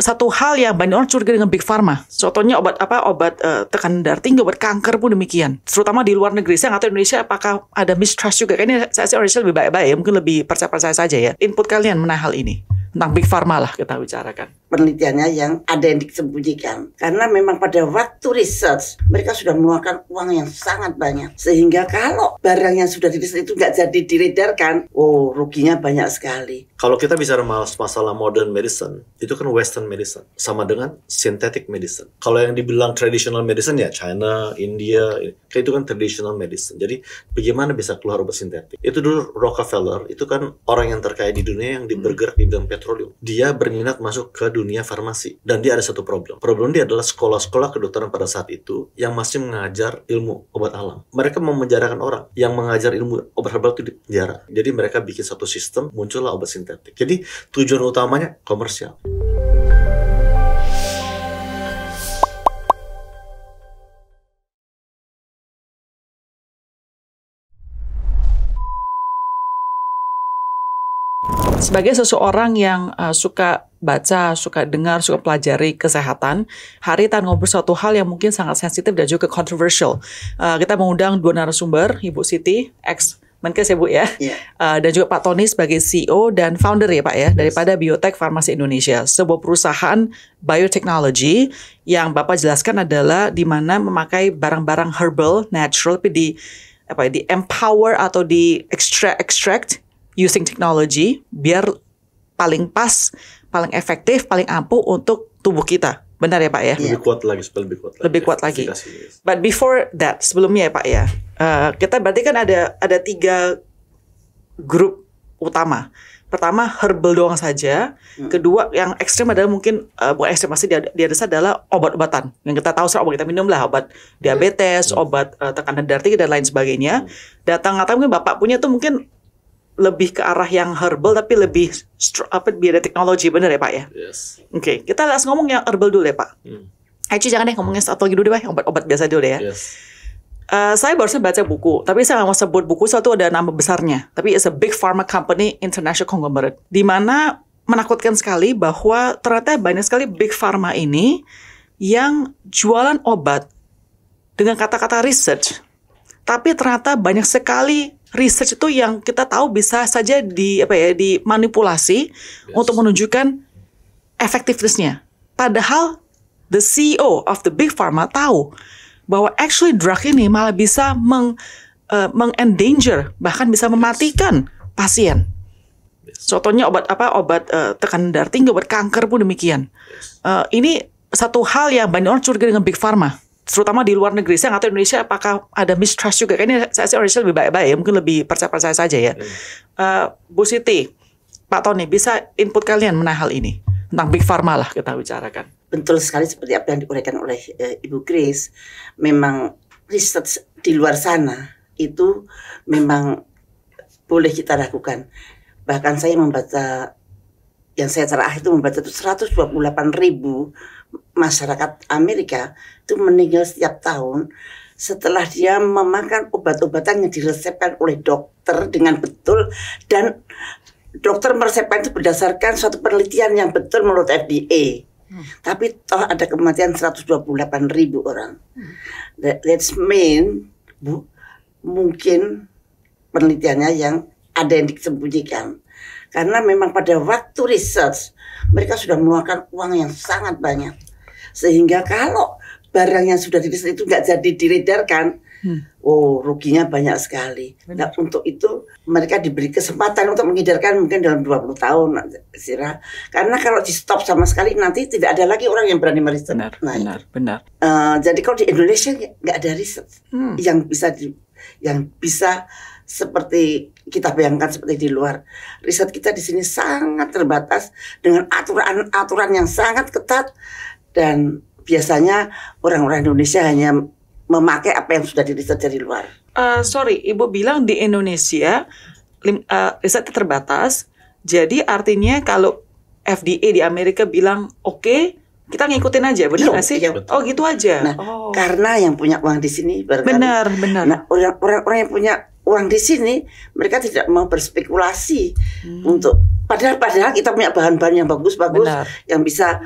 satu hal yang banyak orang curiga dengan Big Pharma. Contohnya obat tekanan darah tinggi, obat kanker pun demikian. Terutama di luar negeri. Saya nggak tahu Indonesia apakah ada mistrust juga. Kayaknya saya Indonesia lebih baik-baik ya. Mungkin lebih percaya saja ya. Input kalian mengenai hal ini. Tentang Big Pharma lah kita bicarakan. Penelitiannya yang ada yang disembunyikan. Karena memang pada waktu research, mereka sudah mengeluarkan uang yang sangat banyak. Sehingga kalau barang yang sudah di-research itu nggak jadi diredarkan, ruginya banyak sekali. Kalau kita bicara masalah modern medicine, itu kan western medicine. Sama dengan synthetic medicine. Kalau yang dibilang traditional medicine ya China, India, kayak itu kan traditional medicine. Jadi bagaimana bisa keluar obat sintetik? Itu dulu Rockefeller, itu kan orang yang terkaya di dunia yang bergerak di bidang petroleum. Dia berminat masuk ke dunia farmasi. Dan dia ada satu problem. Problem dia adalah sekolah-sekolah kedokteran pada saat itu yang masih mengajar ilmu obat alam. Mereka memenjarakan orang yang mengajar ilmu obat herbal itu di penjara. Jadi mereka bikin satu sistem, muncullah obat sintetik. Jadi tujuan utamanya komersial. Sebagai seseorang yang suka baca, suka dengar, suka pelajari kesehatan, hari kita ngobrol suatu hal yang mungkin sangat sensitif dan juga controversial. Kita mengundang dua narasumber, Ibu Siti, ex-Menkes ya Bu ya, dan juga Pak Tony sebagai CEO dan founder ya Pak ya, daripada Biotech Farmasi Indonesia, sebuah perusahaan biotechnology yang Bapak jelaskan adalah di mana memakai barang-barang herbal, natural, tapi di empower atau di extract using technology biar paling pas, paling efektif, paling ampuh untuk tubuh kita. Benar ya Pak ya? Lebih kuat lagi, lebih kuat lagi. But before that, sebelumnya ya Pak ya, kita berarti kan ada 3 grup utama. Pertama herbal doang saja. Kedua yang ekstrem adalah mungkin bukan ekstrem, pasti di atas adalah obat-obatan. Yang kita tahu obat kita minum lah, obat diabetes, obat tekanan darah tinggi dan lain sebagainya. Datang-datang mungkin Bapak punya tuh mungkin lebih ke arah yang herbal tapi lebih biar teknologi, benar ya Pak ya? Yes. Oke, kita langsung ngomong yang herbal dulu ya Pak. Jangan deh ngomongin satu lagi dulu deh Pak, obat-obat biasa dulu ya. Yes. Saya barusan baca buku, tapi saya nggak mau sebut buku, satu ada nama besarnya. Tapi it's a big pharma company, international conglomerate. Di mana menakutkan sekali bahwa ternyata banyak sekali big pharma ini yang jualan obat dengan kata-kata research. Tapi ternyata banyak sekali research itu yang kita tahu bisa saja dimanipulasi untuk menunjukkan efektivitasnya. Padahal the CEO of the big pharma tahu bahwa actually drug ini malah bisa mengendanger, bahkan bisa mematikan pasien. Contohnya obat tekanan darah tinggi, obat kanker pun demikian. Ini satu hal yang banyak orang curiga dengan big pharma. Terutama di luar negeri. Saya nggak tahu Indonesia apakah ada mistrust juga. Kayaknya saya Indonesia lebih baik-baik ya. Mungkin lebih percaya saja ya. Bu Siti, Pak Tony, bisa input kalian mengenai hal ini. Tentang Big Pharma lah kita bicarakan. Betul sekali seperti apa yang diuraikan oleh Ibu Grace. Memang research di luar sana itu memang boleh kita lakukan. Bahkan saya membaca, yang saya terakhir itu membaca itu 128.000 masyarakat Amerika itu meninggal setiap tahun setelah dia memakan obat-obatan yang diresepkan oleh dokter dengan betul, dan dokter meresepkan itu berdasarkan suatu penelitian yang betul menurut FDA. Tapi toh ada kematian 128.000 orang. That's mean mungkin penelitiannya yang ada yang disembunyikan. Karena memang pada waktu research mereka sudah mengeluarkan uang yang sangat banyak. Sehingga kalau barang yang sudah di-research itu nggak jadi diredarkan, ruginya banyak sekali. Nah, untuk itu mereka diberi kesempatan untuk mengedarkan mungkin dalam 20 tahun. Karena kalau di stop sama sekali nanti tidak ada lagi orang yang berani meriset. Benar. Jadi kalau di Indonesia nggak ada riset yang bisa seperti kita bayangkan seperti di luar. Riset kita di sini sangat terbatas dengan aturan yang sangat ketat, dan biasanya orang-orang Indonesia hanya memakai apa yang sudah diriset dari luar. Sorry, Ibu bilang di Indonesia risetnya terbatas. Jadi artinya kalau FDA di Amerika bilang oke, kita ngikutin aja, benar nggak sih? Oh gitu aja. Nah, karena yang punya uang di sini benar. Nah, orang-orang yang punya uang di sini, mereka tidak mau berspekulasi untuk padahal kita punya bahan-bahan yang bagus-bagus yang bisa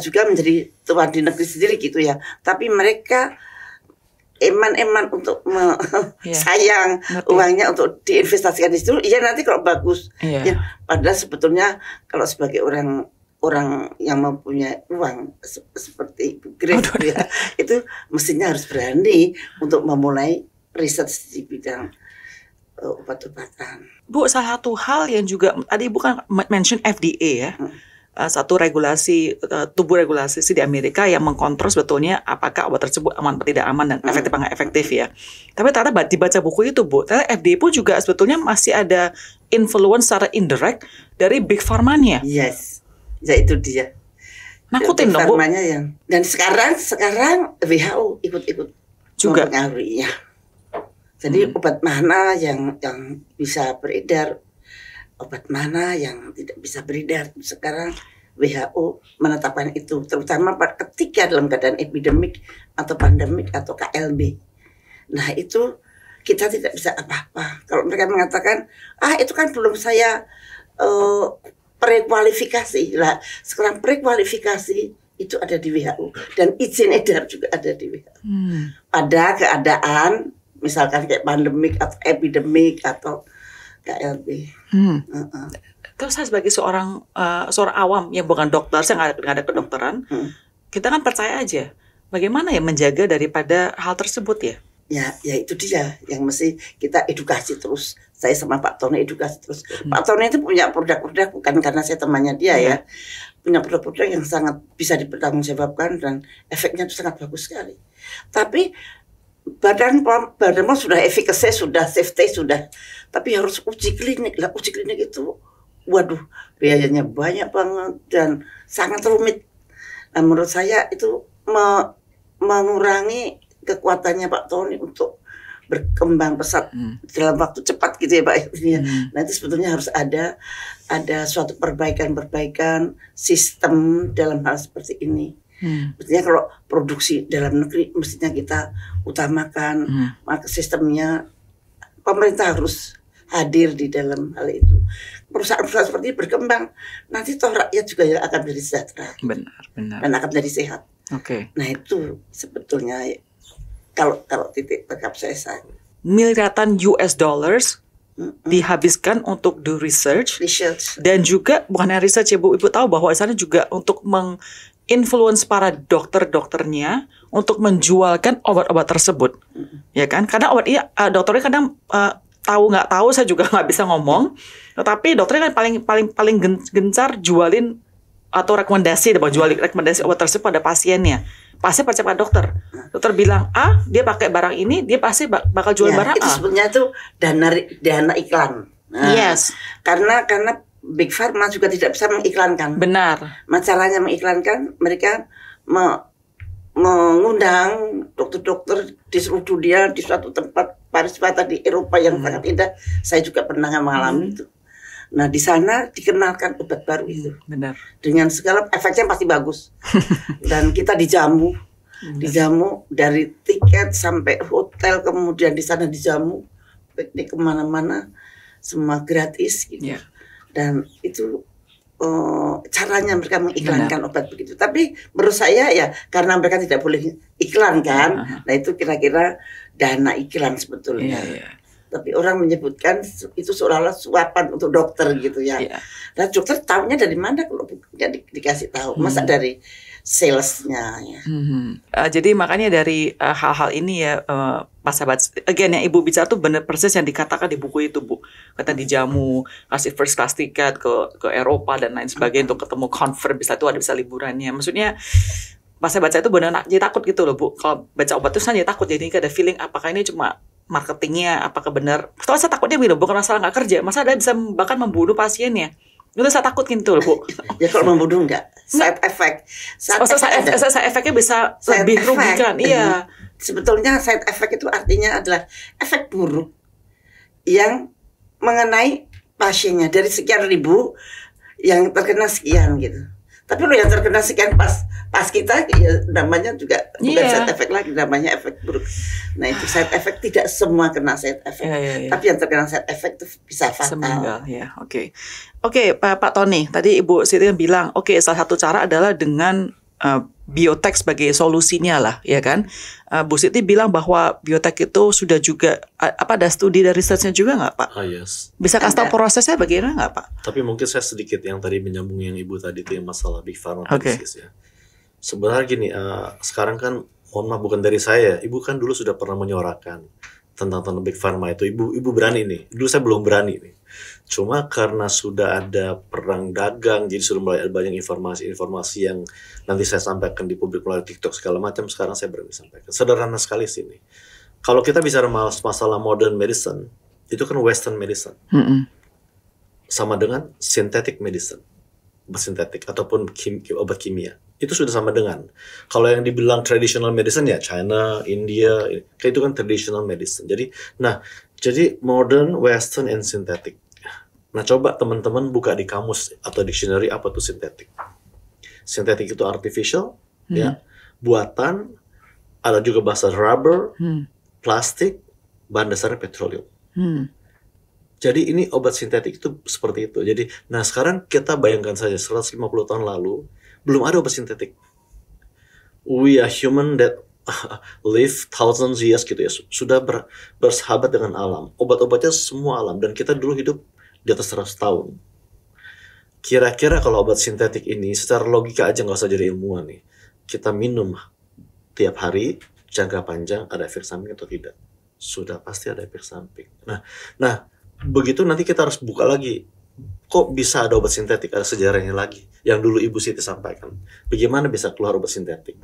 juga menjadi tuan di negeri sendiri gitu ya. Tapi mereka eman-eman untuk sayang uangnya untuk diinvestasikan di situ. Iya nanti kalau bagus. Ya, padahal sebetulnya kalau sebagai orang yang mempunyai uang seperti Ibu Grace ya, itu mestinya harus berani untuk memulai riset di bidang obat-obatan. Bu, salah satu hal yang juga tadi Ibu kan mention FDA ya. Satu regulasi tubuh regulasi di Amerika yang mengkontrol sebetulnya apakah obat tersebut aman atau tidak aman dan efektif atau nggak efektif ya. Tapi ternyata dibaca buku itu Bu, ternyata FDA pun juga sebetulnya masih ada influence secara indirect dari big pharma-nya. Yes. Ya itu dia. Nakutin dong Bu. Yang dan sekarang WHO ikut juga mempengaruhinya. Jadi obat mana yang bisa beredar, obat mana yang tidak bisa beredar. Sekarang WHO menetapkan itu, terutama ketika dalam keadaan epidemik atau pandemik atau KLB. Nah itu kita tidak bisa apa-apa. Kalau mereka mengatakan, itu kan belum saya prekualifikasi lah. Sekarang prekualifikasi itu ada di WHO dan izin edar juga ada di WHO. Pada keadaan misalkan kayak pandemik atau epidemik atau KLB. Terus saya sebagai seorang awam yang bukan dokter, saya nggak ada kedokteran, kita kan percaya aja. Bagaimana ya menjaga daripada hal tersebut ya? Ya itu dia yang mesti kita edukasi terus. Saya sama Pak Tony edukasi terus. Pak Tony itu punya produk-produk bukan karena saya temannya dia ya. Punya produk-produk yang sangat bisa dipertanggungjawabkan dan efeknya itu sangat bagus sekali. Tapi badan POM sudah efikasi, sudah safety, sudah. Tapi harus uji klinik lah. Uji klinik itu, waduh, biayanya banyak banget dan sangat rumit. Nah, menurut saya itu mengurangi kekuatannya Pak Tony untuk berkembang pesat dalam waktu cepat gitu ya Pak. Nah itu sebetulnya harus ada suatu perbaikan sistem dalam hal seperti ini. Mestinya kalau produksi dalam negeri mestinya kita utamakan, maka sistemnya pemerintah harus hadir di dalam hal itu. Perusahaan-perusahaan seperti ini berkembang, nanti toh rakyat juga yang akan menjadi sejahtera. Benar. Dan akan menjadi sehat. Nah itu sebetulnya kalau titik tegap saya miliaran US dollars dihabiskan untuk do research dan juga bukan hanya research ya Bu, Ibu tahu bahwa di sana juga untuk influence para dokternya untuk menjualkan obat-obat tersebut, ya kan? Karena obat dokternya kadang tahu nggak tahu, saya juga nggak bisa ngomong. Tetapi dokternya kan paling gencar jualin atau rekomendasi obat tersebut pada pasiennya. Pasien percaya pada dokter. Dokter bilang dia pakai barang ini, dia pasti bakal jual barang itu sebenarnya itu dana iklan. Yes. Karena Big Pharma juga tidak bisa mengiklankan. Benar. Masalahnya mengiklankan, mereka mengundang dokter-dokter di seluruh dunia di suatu tempat pariwisata di Eropa yang sangat indah. Saya juga pernah mengalami itu. Nah di sana dikenalkan obat baru itu. Benar. Dengan segala efeknya pasti bagus. Dan kita dijamu dari tiket sampai hotel, kemudian di sana dijamu, piknik kemana-mana, semua gratis gitu. Dan itu caranya mereka mengiklankan obat begitu. Tapi menurut saya ya karena mereka tidak boleh iklan kan, nah itu kira-kira dana iklan sebetulnya. Tapi orang menyebutkan itu seolah-olah suapan untuk dokter gitu ya. Dan dokter tahunya dari mana kalau bukan dikasih tahu? Masa dari salesnya ya. Jadi makanya dari hal-hal ini ya Mas sahabat, again yang Ibu bicara tuh benar persis yang dikatakan di buku itu Bu. Kata dijamu, kasih first class tiket ke Eropa dan lain sebagainya untuk ketemu conference, bisa liburannya. Maksudnya pas saya baca itu benar jadi takut gitu loh Bu. Kalau baca obat itu saya jadi takut, jadi ada feeling apakah ini cuma marketingnya, apakah benar. Pertama saya takutnya gitu, bukan masalah nggak kerja, masa ada bisa bahkan membunuh pasiennya. Itu saya takut gitu loh Bu. Ya kalau membunuh enggak, side effect. Side effect-nya bisa lebih rugikan. Iya. Sebetulnya side effect itu artinya adalah efek buruk yang mengenai pasiennya. Dari sekian ribu yang terkena sekian gitu. Tapi lo yang terkena sekian pas kita ya namanya juga bukan side effect lagi, namanya efek buruk. Nah itu side effect, tidak semua kena side effect. Tapi yang terkena side effect itu bisa fatal. Meninggal, ya. Oke, Pak Tony, tadi Ibu Siti bilang, salah satu cara adalah dengan biotek sebagai solusinya lah, ya kan? Bu Siti bilang bahwa biotek itu sudah juga ada studi dan risetnya juga nggak, Pak? Yes. Bisa kasih tahu prosesnya bagaimana nggak, Pak? Tapi mungkin saya sedikit yang tadi menyambung yang Ibu tadi itu yang masalah big pharma ya. Sebenarnya gini, sekarang kan mohon maaf bukan dari saya, Ibu kan dulu sudah pernah menyuarakan tentang big pharma itu. Ibu berani nih. Dulu saya belum berani nih. Cuma karena sudah ada perang dagang, jadi sudah mulai ada banyak informasi yang nanti saya sampaikan di publik melalui TikTok segala macam. Sekarang saya berani sampaikan. Sederhana sekali sini. Kalau kita bicara masalah modern medicine, itu kan western medicine. Sama dengan synthetic medicine, obat sintetik ataupun obat kimia. Itu sudah sama dengan. Kalau yang dibilang traditional medicine ya China, India, kayak itu kan traditional medicine. Jadi modern, western, and synthetic. Nah, coba teman-teman buka di kamus atau dictionary apa itu sintetik. Sintetik itu artificial, ya, buatan, ada juga bahasa rubber, plastik, bahan dasarnya petroleum. Jadi ini obat sintetik itu seperti itu. Jadi, nah sekarang kita bayangkan saja 150 tahun lalu belum ada obat sintetik. We are human that live thousands years gitu ya, sudah bersahabat dengan alam. Obat-obatnya semua alam dan kita dulu hidup di atas 100 tahun. Kira-kira kalau obat sintetik ini secara logika aja nggak usah jadi ilmuwan nih, kita minum tiap hari jangka panjang ada efek samping atau tidak? Sudah pasti ada efek samping. Nah begitu nanti kita harus buka lagi. Kok bisa ada obat sintetik? Ada sejarahnya lagi. Yang dulu Ibu Siti sampaikan. Bagaimana bisa keluar obat sintetik?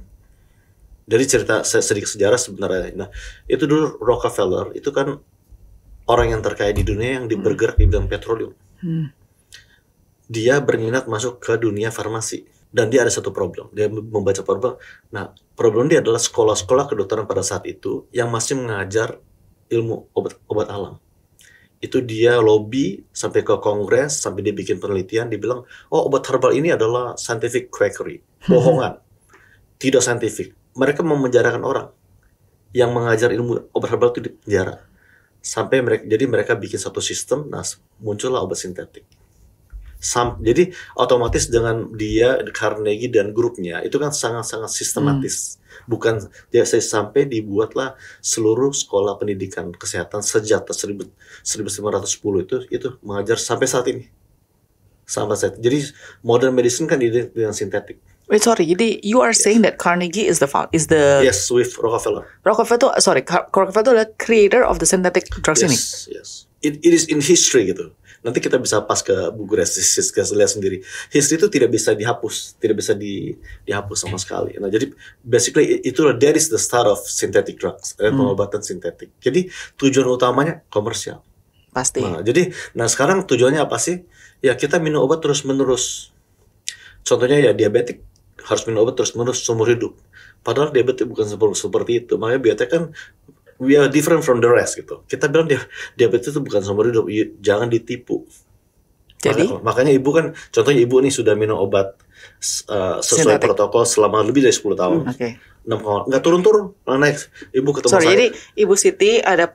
Dari cerita sedikit sejarah sebenarnya. Nah, itu dulu Rockefeller itu kan orang yang terkaya di dunia yang bergerak di bidang petroleum. Dia berminat masuk ke dunia farmasi. Dan dia ada satu problem. Dia membaca problem. Nah, problem dia adalah sekolah-sekolah kedokteran pada saat itu yang masih mengajar ilmu obat alam. Itu dia lobby sampai ke kongres, sampai dia bikin penelitian, dia bilang, obat herbal ini adalah scientific quackery. Bohongan. Tidak saintifik. Mereka memenjarakan orang yang mengajar ilmu obat herbal itu di penjara. Sampai mereka bikin satu sistem, nah muncullah obat sintetik. Jadi otomatis dengan dia Carnegie dan grupnya itu kan sangat-sangat sistematis. Bukan sampai dibuatlah seluruh sekolah pendidikan kesehatan sejak 1910 itu mengajar sampai saat ini. Jadi modern medicine kan identik dengan sintetik. Wait, sorry. Jadi you are saying that Carnegie is the yes, with Rockefeller. Rockefeller itu adalah creator of the synthetic drugs ini. Yes. It is in history gitu. Nanti kita bisa pas ke buku Resistance, lihat sendiri. History itu tidak bisa dihapus, dihapus sama sekali. Nah, jadi basically that is the start of synthetic drugs, pengobatan sintetik. Jadi tujuan utamanya komersial. Pasti. Nah sekarang tujuannya apa sih? Ya kita minum obat terus-menerus. Contohnya ya diabetik harus minum obat terus-menerus seumur hidup. Padahal diabetes bukan seperti itu. Makanya biotek kan we are different from the rest gitu. Kita bilang diabetes itu bukan seumur hidup, jangan ditipu. Jadi? Makanya Ibu kan, contohnya Ibu nih sudah minum obat sesuai protokol selama lebih dari 10 tahun. Nggak turun-turun, naik. Ibu ketemu saya. Jadi Ibu Siti ada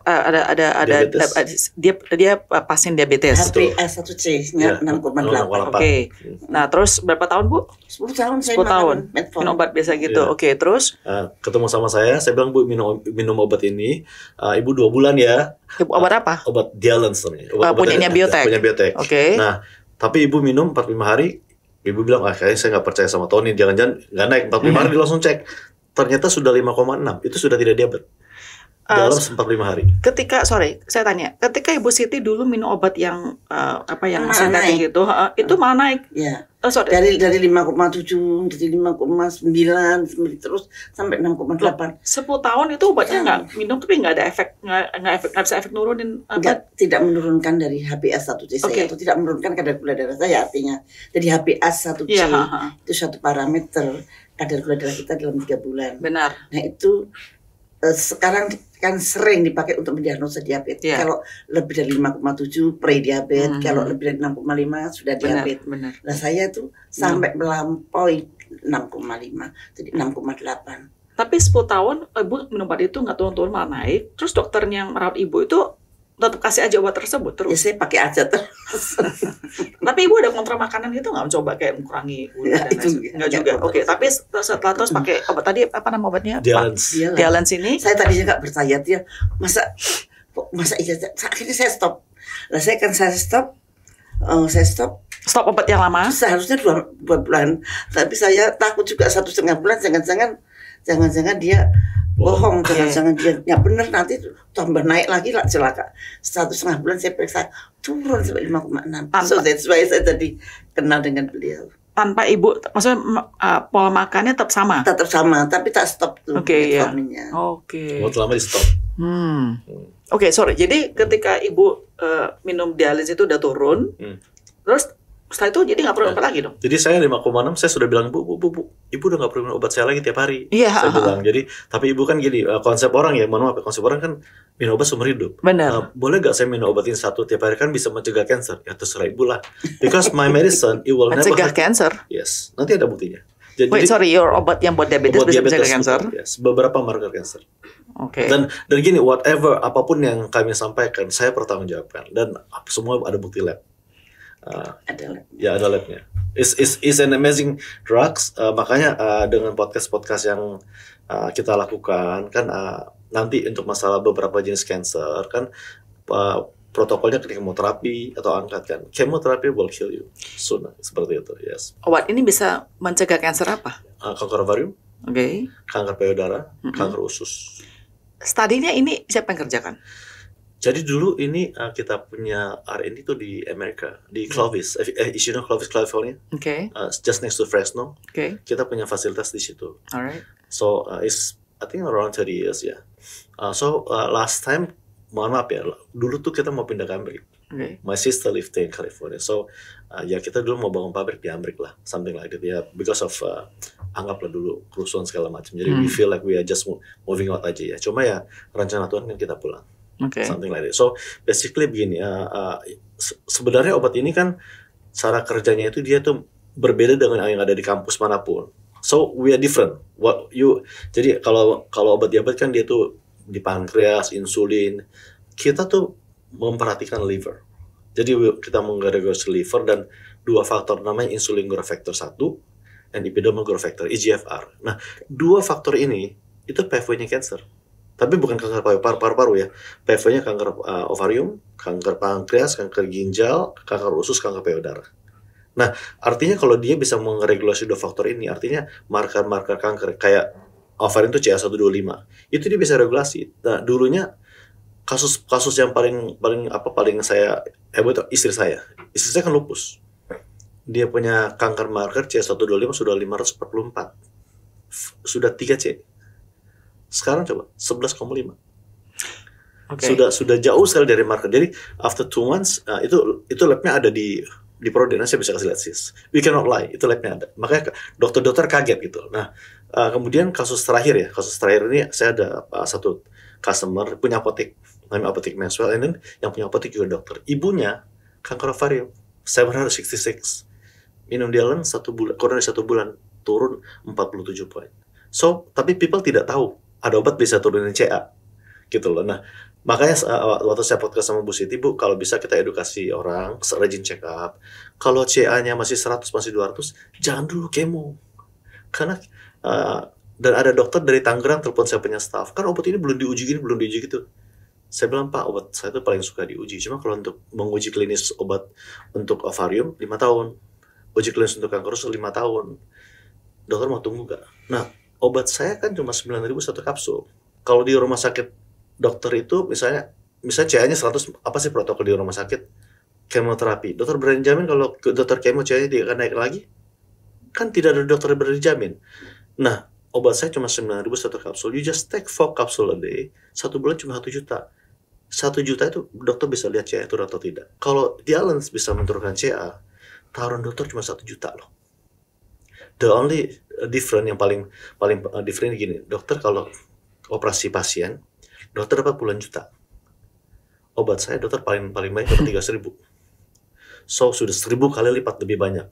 dia pasien diabetes. HbA1c-nya 6,8. Oke. Nah, terus berapa tahun, Bu? 10 tahun saya 10 tahun. Metformin. Minum obat biasa gitu. Oke, terus ketemu sama saya bilang, Bu, minum obat ini Ibu 2 bulan ya. Obat apa? Obat Dialens namanya. Punyanya biotek. Punya biotek. Oke. Nah, tapi Ibu minum 45 hari, Ibu bilang, kayaknya saya nggak percaya sama Tony, jangan-jangan nggak naik. 45 hari dia langsung cek. Ternyata sudah 5,6, itu sudah tidak diabetes. Dalam 45 hari. Ketika Ibu Siti dulu minum obat yang sintetik itu malah naik. Ya. Dari 5,7, dari 5,9 terus sampai 6,8. 10 tahun itu obatnya nggak minum tapi nggak ada efek, nggak bisa efek nurunin. Tidak menurunkan dari HbA1c saya atau tidak menurunkan kadar gula darah saya, artinya jadi HbA1c itu suatu parameter kadar gula darah kita dalam 3 bulan. Benar. Nah itu sekarang kan sering dipakai untuk mendiagnosa diabetes. Yeah. Kalau lebih dari 5,7 pre-diabetes, kalau lebih dari 6,5 sudah diabetes. Benar. Nah saya tuh sampai melampaui 6,5, jadi 6,8. Tapi 10 tahun ibu minum obat itu nggak turun-turun malah naik. Terus dokternya yang merawat ibu itu tetap kasih aja obat tersebut Ya terus. saya pakai aja terus. Tapi ibu ada kontrol makanan gitu nggak? Mencoba kayak mengurangi gula dan Itu lain nggak juga. Oke, tapi setelah terus pakai obat tadi apa nama obatnya? Dialens. Iyalah. Dialens ini. Saya tadinya nggak percaya dia masa iya, akhirnya saya stop. Lah saya stop. Stop obat yang lama. Seharusnya 2 bulan, tapi saya takut juga 1,5 bulan. Jangan-jangan dia bohong, jangan-jangan dia nggak benar, nanti tambah naik lagi lah celaka. 1,5 bulan saya periksa turun sampai 5,6. So that's why saya tadi kenal dengan beliau. Tanpa ibu, maksudnya pola makannya tetap sama. Tetap sama, tapi tak stop tuh metforminnya. Oke. Waktu lama di stop. Oke, sorry. Jadi ketika ibu minum dialis itu udah turun, terus setelah itu jadi nggak perlu obat lagi dong? Jadi saya 5,6 saya sudah bilang bu, ibu udah nggak perlu minum obat saya lagi tiap hari. Iya. Saya bilang. Jadi tapi ibu kan gini, konsep orang ya, mohon maaf, konsep orang kan minum obat seumur hidup. Benar. Boleh nggak saya minum obatin satu tiap hari, kan bisa mencegah cancer? Ya terserah ibu lah. Because my medicine it will never Mencegah cancer. Yes, nanti ada buktinya. Jadi, Wait, sorry, your obat yang buat diabetes obat bisa diabetes, mencegah cancer? yes, beberapa marker cancer. Oke. Dan gini, whatever apapun yang kami sampaikan, saya pertanggungjawabkan dan semua ada bukti lab. Ya ada labnya. Is an amazing drugs. Makanya dengan podcast yang kita lakukan kan nanti untuk masalah beberapa jenis cancer kan protokolnya kemoterapi atau angkat kan. Chemotherapy will kill you soon, seperti itu. Yes. Obat ini bisa mencegah cancer apa? Kanker ovarium, kanker payudara, kanker usus. Studinya ini siapa yang kerjakan? Jadi dulu ini kita punya R&D itu di Amerika, di Clovis, Clovis, California. Just next to Fresno. Kita punya fasilitas di situ. Alright. So it's I think around 30 years ya. Last time, mohon maaf ya, dulu tuh kita mau pindah ke Amerika. My sister lived in California. So ya kita dulu mau bangun pabrik di Amerika lah, something like that ya, because of anggaplah dulu kerusuhan segala macam. Jadi we feel like we are just moving out aja ya. Cuma ya rencana Tuhan kan kita pulang. Something like that. So basically begini, sebenarnya obat ini kan cara kerjanya itu dia tuh berbeda dengan yang ada di kampus manapun. So we are different. Jadi kalau obat diabetes kan dia tuh di pankreas, insulin. Kita tuh memperhatikan liver. Jadi kita mengregulasi liver dan 2 faktor namanya insulin growth factor 1 dan epidermal growth factor EGFR. Nah, 2 faktor ini itu pathway-nya cancer. Tapi bukan kanker paru-paru ya. PV-nya kanker ovarium, kanker pankreas, kanker ginjal, kanker usus, kanker payudara. Nah, artinya kalau dia bisa meregulasi 2 faktor ini, artinya marker-marker kanker kayak ovarium itu CA125, itu dia bisa regulasi. Nah, dulunya kasus yang paling saya heboh itu istri saya. Istri saya kan lupus. Dia punya kanker marker CA125 sudah 544. Sudah 3C. Sekarang coba 11,5. Sudah jauh sekali dari marker. Jadi after 2 months itu labnya ada di Proden, saya bisa kasih lihat sis. We cannot lie, itu labnya ada. Makanya dokter-dokter kaget gitu. Nah, kemudian kasus terakhir ini saya ada satu customer punya apotek, namanya apotek Maxwell, and yang punya apotek juga dokter. Ibunya kanker ovarium 766. Minum Dialen 1 bulan, kurang dari 1 bulan turun 47 poin. So, tapi people tidak tahu ada obat bisa turunin CA gitu loh. Nah, makanya waktu saya podcast sama Bu Siti, Bu, kalau bisa kita edukasi orang, rajin check up. Kalau CA-nya masih 100, masih 200, jangan dulu kemo. Karena dan ada dokter dari Tangerang telepon saya punya staff, kan obat ini belum diuji gitu. Saya bilang, Pak, obat saya itu paling suka diuji. Cuma kalau untuk menguji klinis obat untuk ovarium 5 tahun. Uji klinis untuk kanker usus 5 tahun. Dokter mau tunggu gak? Nah, obat saya kan cuma 9.000 1 kapsul. Kalau di rumah sakit dokter itu misalnya CA-nya 100, apa sih protokol di rumah sakit? Kemoterapi. Dokter berani jamin kalau dokter kemo CA-nya tidak akan naik lagi? Kan tidak ada dokter yang berani jamin. Nah, obat saya cuma 9.000 1 kapsul. You just take 4 kapsul a day. 1 bulan cuma 1 juta. 1 juta itu dokter bisa lihat CA itu atau tidak. Kalau Dialens bisa menurunkan CA, taruhan dokter cuma 1 juta loh. The only different yang paling different gini, dokter kalau operasi pasien, dokter dapat puluhan juta. Obat saya dokter paling banyak dapat 3.000. So sudah 1.000 kali lipat lebih banyak.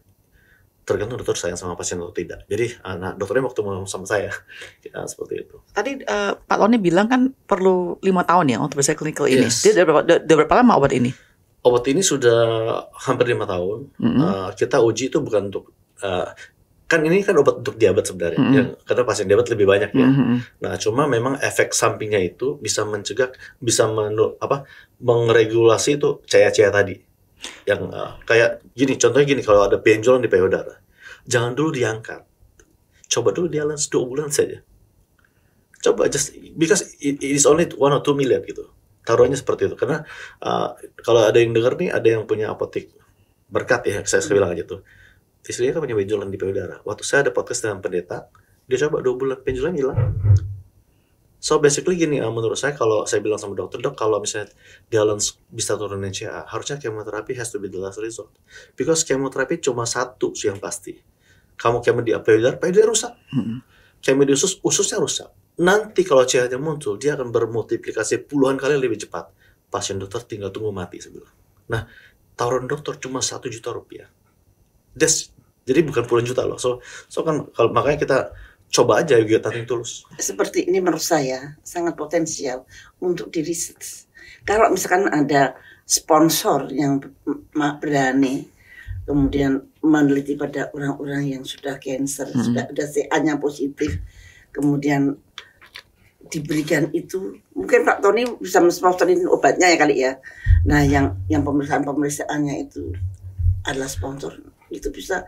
Tergantung dokter sayang sama pasien atau tidak. Jadi dokternya waktu mau sama saya, ya, seperti itu. Tadi Pak Tony bilang kan perlu 5 tahun ya untuk bisa clinical ini. Yes. Dia udah berapa lama obat ini? Obat ini sudah hampir 5 tahun. Kita uji itu bukan untuk kan ini kan obat untuk diabetes sebenarnya, yang karena pasien diabetes lebih banyak ya. Nah, cuma memang efek sampingnya itu bisa mencegah, bisa mengregulasi itu cahaya-cahaya tadi. Yang kayak gini, contohnya gini, kalau ada benjolan di payudara, jangan dulu diangkat. Coba dulu dialans 2 bulan saja. Coba just because it is only 1 or 2 million gitu. Taruhannya seperti itu. Karena kalau ada yang dengar nih, ada yang punya apotek berkat ya, saya bilang aja tuh. Istrinya kan punya benjolan di payudara. Waktu saya ada podcast dengan pendeta, dia coba 2 bulan benjolan hilang. So basically gini, menurut saya kalau saya bilang sama dokter, dok kalau misalnya balance bisa turunin CA, harusnya kemoterapi has to be the last resort. Because kemoterapi cuma satu sih yang pasti. Kamu kemo di payudara rusak. Kemo di ususnya rusak. Nanti kalau CA-nya muncul, dia akan bermultiplikasi puluhan kali lebih cepat. Pasien dokter tinggal tunggu mati sebenarnya. Nah, tawaran dokter cuma 1 juta rupiah. Jadi bukan puluhan juta loh. So kan kalau makanya kita coba aja get nothing tulus. Seperti ini menurut saya sangat potensial untuk diriset. Kalau misalkan ada sponsor yang berani kemudian meneliti pada orang-orang yang sudah cancer, sudah ada CA-nya positif, kemudian diberikan itu, mungkin Pak Tony bisa mensponsorin obatnya ya kali ya. Nah, yang pemeriksaannya itu adalah sponsor, itu bisa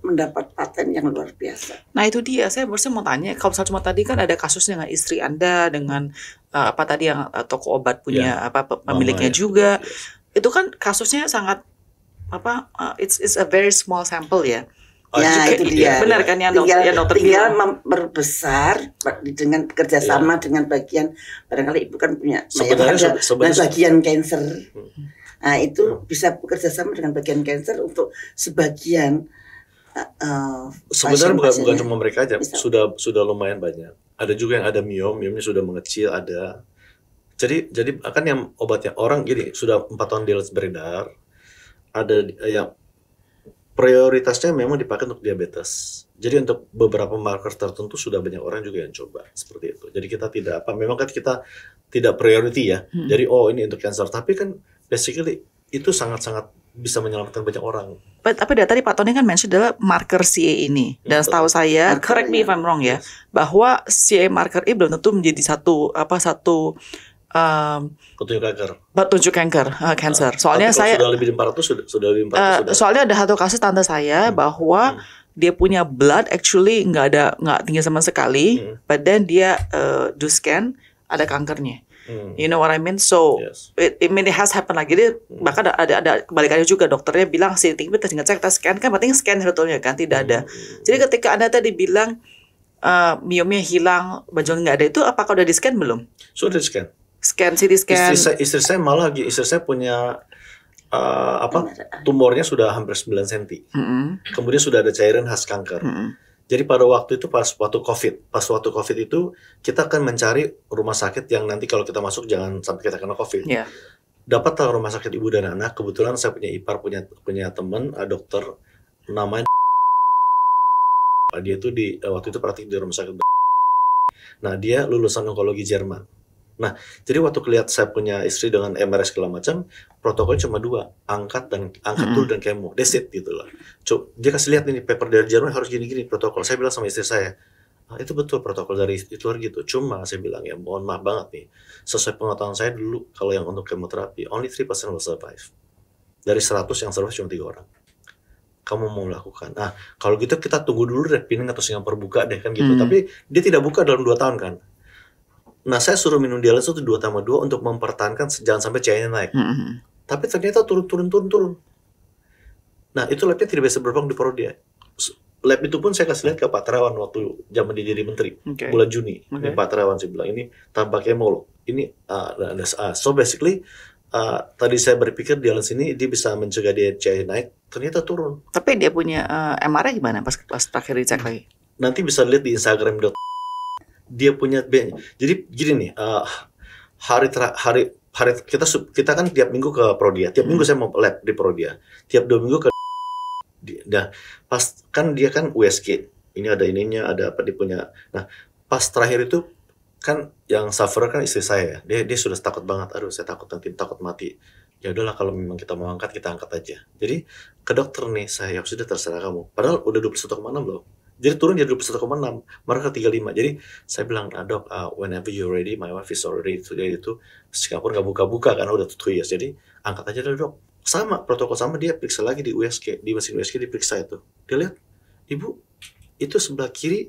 mendapat paten yang luar biasa. Nah itu dia, saya baru mau tanya, kalau misalnya cuma tadi kan ada kasus dengan istri Anda, dengan apa tadi yang toko obat punya pemiliknya juga, itu kan kasusnya sangat it's a very small sample ya. Ya itu dia. Benar kan yang dokter tinggal bilang. memperbesar dengan kerjasama dengan bagian, barangkali ibu kan punya sebenarnya bagian cancer. Nah itu bisa bekerja sama dengan bagian cancer untuk sebagian. Sebenarnya bukan cuma mereka aja, sudah lumayan banyak. Ada juga yang ada miomnya sudah mengecil ada. Jadi akan yang obatnya orang gini sudah 4 tahun dia beredar. Ada yang prioritasnya memang dipakai untuk diabetes. Jadi untuk beberapa marker tertentu sudah banyak orang juga yang coba seperti itu. Jadi kita memang kan kita tidak priority ya. Jadi ini untuk cancer, tapi kan basically itu sangat-sangat bisa menyelamatkan banyak orang. Apa tadi Pak Tony kan mention adalah marker CA ini. Dan setahu saya, correct me if I'm wrong ya, bahwa CA marker ini belum tentu menjadi satu petunjuk cancer. Soalnya saya sudah lebih dari 400 sudah lebih 400 sudah. Soalnya ada satu kasus tante saya bahwa dia punya blood actually nggak tinggi sama sekali, but then dia do scan ada kankernya. You know what I mean? So it has happened lagi. Jadi bahkan ada kebalikannya juga, dokternya bilang sih tinggi kita tinggal cek, kita scan kan penting scan sebetulnya kan tidak ada. Jadi ketika Anda tadi bilang miomnya hilang, benjolan nggak ada, itu apakah udah di scan belum? Sudah di scan. CT scan. Istri saya malah istri saya punya tumornya sudah hampir 9 cm. Kemudian sudah ada cairan khas kanker. Jadi pada waktu itu pas waktu COVID itu kita akan mencari rumah sakit yang nanti kalau kita masuk jangan sampai kita kena COVID. Dapatlah rumah sakit ibu dan anak. Kebetulan saya punya ipar punya teman dokter namanya. Dia itu waktu itu praktik di rumah sakit. Nah dia lulusan onkologi Jerman. Nah, jadi waktu kelihatan saya punya istri dengan MRI segala macam, protokolnya cuma 2, angkat dulu dan kemo, that's it gitu loh. Dia kasih lihat ini paper dari Jerman harus gini-gini protokol. Saya bilang sama istri saya, itu betul protokol dari itu gitu. Cuma saya bilang ya mohon maaf banget nih, sesuai pengetahuan saya dulu kalau yang untuk kemoterapi, only 3% will survive. Dari 100 yang survive cuma 3 orang. Kamu mau melakukan. Nah, kalau gitu kita tunggu dulu deh Pinang atau Singapura buka deh kan gitu. Tapi dia tidak buka dalam 2 tahun kan. Nah, saya suruh minum dialisis itu 2+2 untuk mempertahankan jangan sampai CA-nya naik. Tapi ternyata turun. Nah, itu labnya tidak bisa berpegang di perut dia. Lab itu pun saya kasih lihat ke Pak Terawan waktu zaman dia jadi menteri. Bulan Juni. Ini Pak Terawan saya bilang, ini tanpa kemo loh. Ini so basically tadi saya berpikir dialisis ini dia bisa mencegah dia CA naik, ternyata turun. Tapi dia punya MRI gimana pas terakhir dicek lagi? Nanti bisa lihat di Instagram. dia punya jadi gini nih, hari kita kan tiap minggu ke Prodia, tiap minggu saya mau lab di Prodia, tiap 2 minggu ke nah pas kan dia kan USG, ini ada ininya, ada apa dia punya. Nah pas terakhir itu kan yang suffer kan istri saya, dia sudah takut banget, aduh saya takut nanti takut mati. Ya udahlah kalau memang kita mau angkat, kita angkat aja. Jadi ke dokter nih saya, sudah terserah kamu. Padahal udah 21,6 loh. Jadi turun jadi 21,6, mereka 35. Jadi saya bilang, dok, whenever you're ready, my wife is already ready itu Singapura nggak buka-buka karena udah 2 years. Jadi angkat aja deh dok. Sama protokol sama, dia periksa lagi di USG, di mesin USG diperiksa itu. Dia lihat, ibu itu sebelah kiri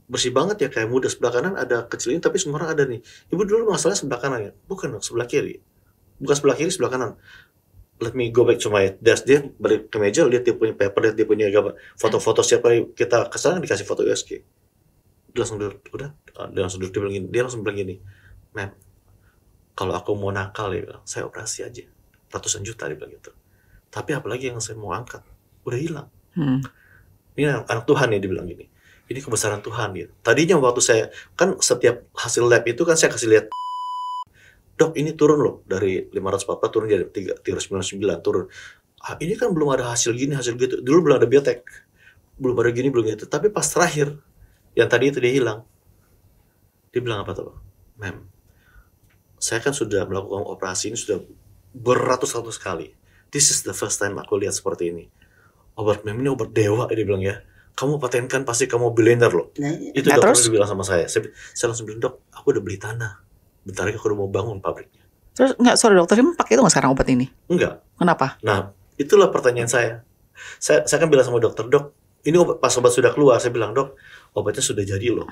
bersih banget ya, kayak muda, sebelah kanan ada kecilin tapi semua orang ada nih. Ibu dulu masalahnya sebelah kanan ya? Bukan dok, sebelah kiri. Bukan sebelah kiri, sebelah kanan. Let me go back to my desk. Dia balik ke meja, lihat dia punya paper, lihat dia punya foto-foto siapa kita kesana, dikasih foto USG. Dia langsung duduk, dia langsung duduk, dia langsung bilang gini, ma'am, kalau aku mau nakal ya, saya operasi aja, ratusan juta, dia bilang gitu. Tapi apalagi yang saya mau angkat, udah hilang. Ini anak Tuhan ya, dia bilang gini. Ini kebesaran Tuhan gitu. Tadinya waktu saya, kan setiap hasil lab itu kan saya kasih lihat, dok ini turun loh, dari 544 turun jadi 399 turun. Ini kan belum ada hasil gini, hasil gitu. Dulu belum ada biotek, belum ada gini, belum gitu. Tapi pas terakhir, yang tadi itu dia hilang. Dia bilang apa tuh, ma'am, saya kan sudah melakukan operasi ini sudah beratus-ratus kali. This is the first time aku lihat seperti ini. Obat ma'am ini obat dewa, dia bilang ya. Kamu patenkan pasti kamu billionaire loh. Itu dokter bilang sama saya. Saya langsung bilang, dok, aku udah beli tanah. Bentar lagi aku udah mau bangun pabriknya. Terus sorry dokter, ini pakai itu nggak sekarang obat ini? Enggak. Kenapa? Nah, itulah pertanyaan saya. Saya kan bilang sama dokter, dok, ini pas obat sudah keluar, saya bilang, dok, obatnya sudah jadi loh.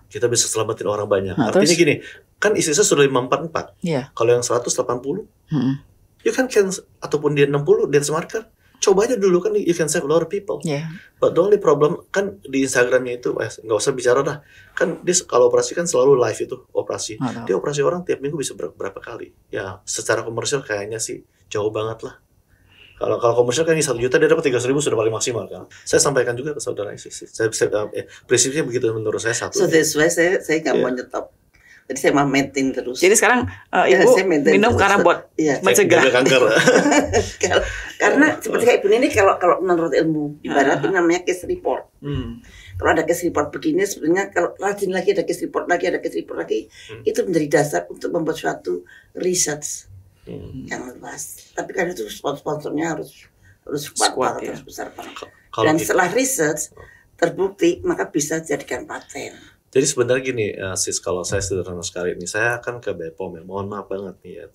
Kita bisa selamatin orang banyak. Artinya terus? Gini, kan istri saya sudah 544. Yeah. Kalau yang 180, you can ataupun dia 60, dia marker. Coba aja dulu kan, you can save a lot of people. Yeah. But the only problem kan di Instagramnya itu, nggak usah bicara dah. Kan dia kalau operasi kan selalu live itu operasi. Dia operasi orang tiap minggu bisa berapa kali. Ya secara komersial kayaknya sih jauh banget lah. Kalau komersial kan ini 1 juta dia dapat 300.000 sudah paling maksimal kan. Saya sampaikan juga ke saudara istri. Prinsipnya begitu menurut saya satu. So that's why saya nggak mau nyetop. Jadi saya mau maintain terus. Jadi sekarang ibu minum terus. Karena buat mencegah kanker. Karena seperti kayak ibu ini kalau menurut ilmu ibarat itu namanya case report. Kalau ada case report begini sebenarnya kalau rajin lagi ada case report lagi itu menjadi dasar untuk membuat suatu research yang luas. Tapi kan itu sponsornya harus kuat banget, harus besar banget. Dan setelah research terbukti maka bisa dijadikan paten. Jadi sebenarnya gini, sis, kalau saya sederhana sekali ini, saya akan ke BPOM ya, mohon maaf banget nih ya.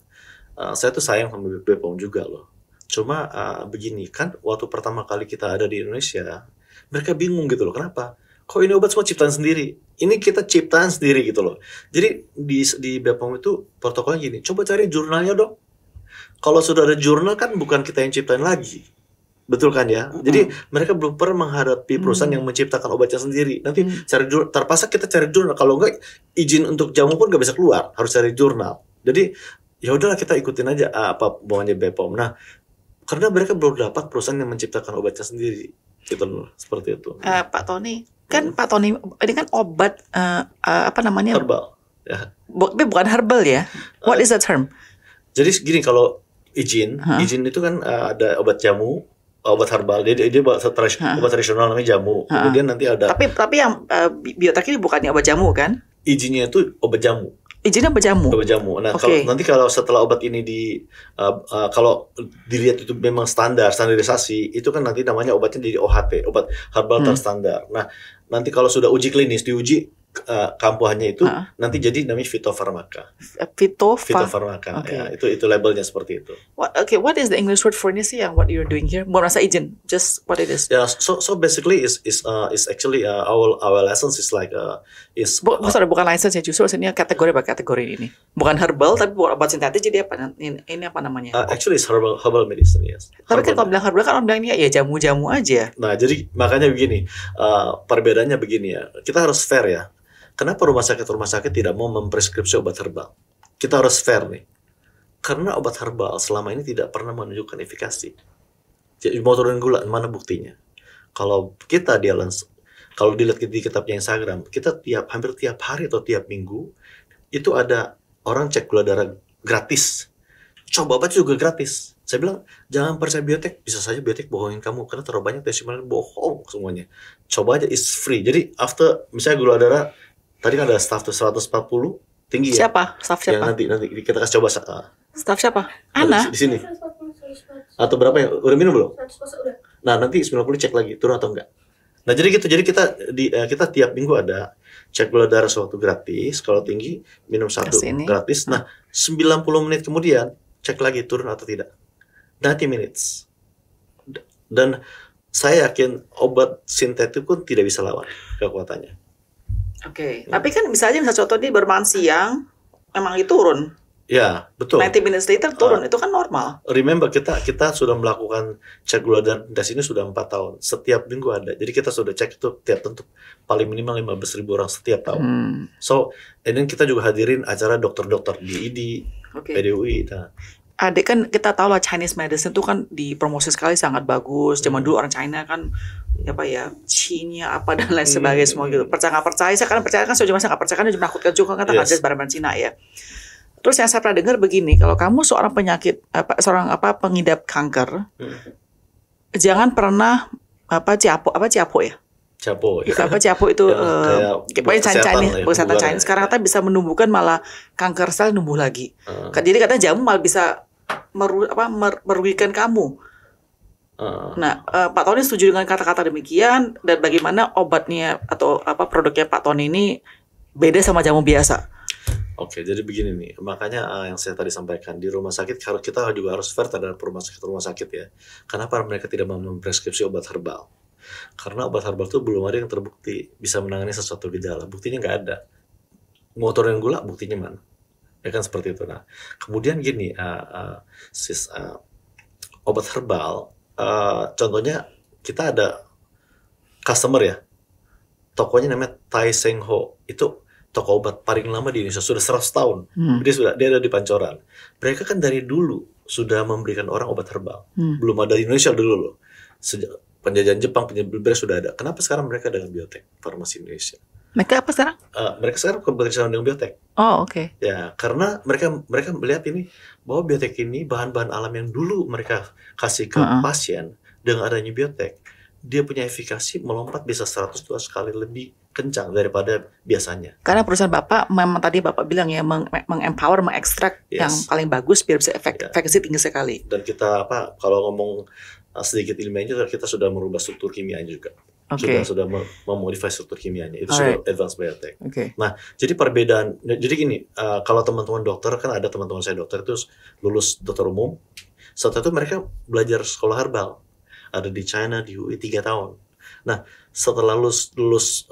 Saya tuh sayang sama BPOM juga loh. Cuma begini, kan waktu pertama kali kita ada di Indonesia, mereka bingung gitu loh, kenapa? Kok ini obat semua ciptaan sendiri? Ini kita ciptaan sendiri gitu loh. Jadi di BPOM itu protokolnya gini, coba cari jurnalnya dong. Kalau sudah ada jurnal kan bukan kita yang ciptain lagi. Betul kan ya? Jadi mereka belum pernah menghadapi perusahaan yang menciptakan obatnya sendiri. Nanti cari terpaksa kita cari jurnal. Kalau enggak izin untuk jamu pun nggak bisa keluar. Harus cari jurnal. Jadi ya udahlah kita ikutin aja apa maunya BPOM. Nah, karena mereka belum dapat perusahaan yang menciptakan obatnya sendiri. Gitu loh, seperti itu. Pak Tony, kan Pak Tony ini kan obat apa namanya? Herbal. Ya. Tapi bukan herbal ya? What is the term? Jadi gini, kalau izin itu kan ada obat jamu, obat herbal, dia obat tradisional namanya jamu. Kemudian nanti ada. Tapi yang biotek ini bukannya obat jamu kan? Izinnya itu obat jamu. Izinnya obat jamu. Obat jamu. Nah, kalau setelah obat ini kalau dilihat itu memang standarisasi, itu kan nanti namanya obatnya jadi OHT, obat herbal terstandar. Nah, nanti kalau sudah uji klinis, diuji kampuhannya itu nanti jadi namanya fitofarmaka. Fitofarmaka. Ya, itu labelnya seperti itu. What is the English word for ini sih yang what you're doing here? Bukan rasa izin, just what it is. Yeah, so basically is actually our license is like bukan license ya, justru ini kategori ini. Bukan herbal tapi bukan obat sintetis, jadi apa ini apa namanya? Actually it's herbal medicine, yes. Tapi kan kalau bilang herbal kan orang bilang ini ya jamu-jamu aja. Nah, jadi makanya begini, perbedaannya begini ya. Kita harus fair ya. Kenapa rumah sakit tidak mau mempreskripsi obat herbal? Kita harus fair nih. Karena obat herbal selama ini tidak pernah menunjukkan efikasi. Jadi mau turun gula, mana buktinya? Kalau kita di Kalau dilihat di kitabnya Instagram, kita hampir tiap hari atau tiap minggu itu ada orang cek gula darah gratis. Coba obat juga gratis. Saya bilang, jangan percaya biotek. Bisa saja biotek bohongin kamu. Karena terlalu banyak testimonial bohong semuanya. Coba aja, it's free. Jadi, after, misalnya gula darah, tadi kan ada staff tuh 140, tinggi ya. Siapa? Staff siapa? Yang nanti kita kasih coba. Staff siapa? Ana? Di sini. Atau berapa ya? Udah minum belum? Nah, nanti 90 cek lagi, turun atau enggak. Nah, jadi gitu. Jadi kita tiap minggu ada cek gula darah sewaktu gratis. Kalau tinggi, minum satu gratis. Nah, 90 menit kemudian, cek lagi turun atau tidak. 90 minutes. Dan saya yakin obat sintetik pun tidak bisa lawan kekuatannya. Oke. Tapi kan misalnya contoh ini bermakan siang, memang itu turun. Ya, betul. 90 minutes later turun, itu kan normal. Remember, kita sudah melakukan cek gula darah ini sudah 4 tahun. Setiap minggu ada. Jadi kita sudah cek itu tiap tentu paling minimal 15.000 orang setiap tahun. So, and then kita juga hadirin acara dokter-dokter di ID, PDUI. Nah. Adik kan kita tahu lah Chinese medicine itu kan dipromosi sekali sangat bagus. Zaman dulu orang China kan apa ya, Cina apa dan lain sebagainya semua gitu. Percaya nggak percaya, saya kan percaya kan saya nggak percaya kan dia menakutkan juga kan ada barang-barang Cina ya. Terus yang saya pernah dengar begini, kalau kamu seorang seorang pengidap kanker, jangan pernah ciapo ya. Ciapo. Ciapo itu pokoknya kesehatan Chinese. Sekarang kita bisa menumbuhkan malah kanker sel numbuh lagi. Jadi katanya jamu malah bisa merugikan kamu. Nah, Pak Tony setuju dengan kata-kata demikian, dan bagaimana obatnya atau produknya Pak Tony ini beda sama jamu biasa? Oke, jadi begini nih, makanya yang saya tadi sampaikan di rumah sakit, kalau kita juga harus fair terhadap rumah sakit ya. Kenapa mereka tidak mau mempreskripsi obat herbal? Karena obat herbal itu belum ada yang terbukti bisa menangani sesuatu gejala. Buktinya nggak ada. Mau turunin gula, buktinya mana? Ya kan seperti itu. Nah, kemudian gini, obat herbal, contohnya kita ada customer ya, tokonya namanya Tai Seng Ho, itu toko obat paling lama di Indonesia, sudah 100 tahun. Dia ada di Pancoran. Mereka kan dari dulu sudah memberikan orang obat herbal. Belum ada di Indonesia dulu loh. Sejak penjajahan Jepang, penjajahan sudah ada. Kenapa sekarang mereka dengan biotek, farmasi Indonesia? Mereka apa sekarang? Mereka sekarang bekerja dengan biotek. Oh, oke. Ya, karena mereka melihat ini bahwa biotek ini bahan-bahan alam yang dulu mereka kasih ke pasien, dengan adanya biotek, dia punya efikasi melompat bisa 102 kali lebih kencang daripada biasanya. Karena perusahaan Bapak memang tadi Bapak bilang ya mengempower, mengekstrak yang paling bagus biar bisa efekasi tinggi sekali. Dan kita kalau ngomong sedikit ilmiahnya, kita sudah merubah struktur kimianya juga. Sudah memodifikasi struktur kimianya. Itu sudah advanced biotech. Nah, jadi perbedaan, jadi gini, kalau teman-teman dokter, kan ada teman-teman saya dokter itu lulus dokter umum, setelah itu mereka belajar sekolah herbal. Ada di China, di UI 3 tahun. Nah, setelah lulus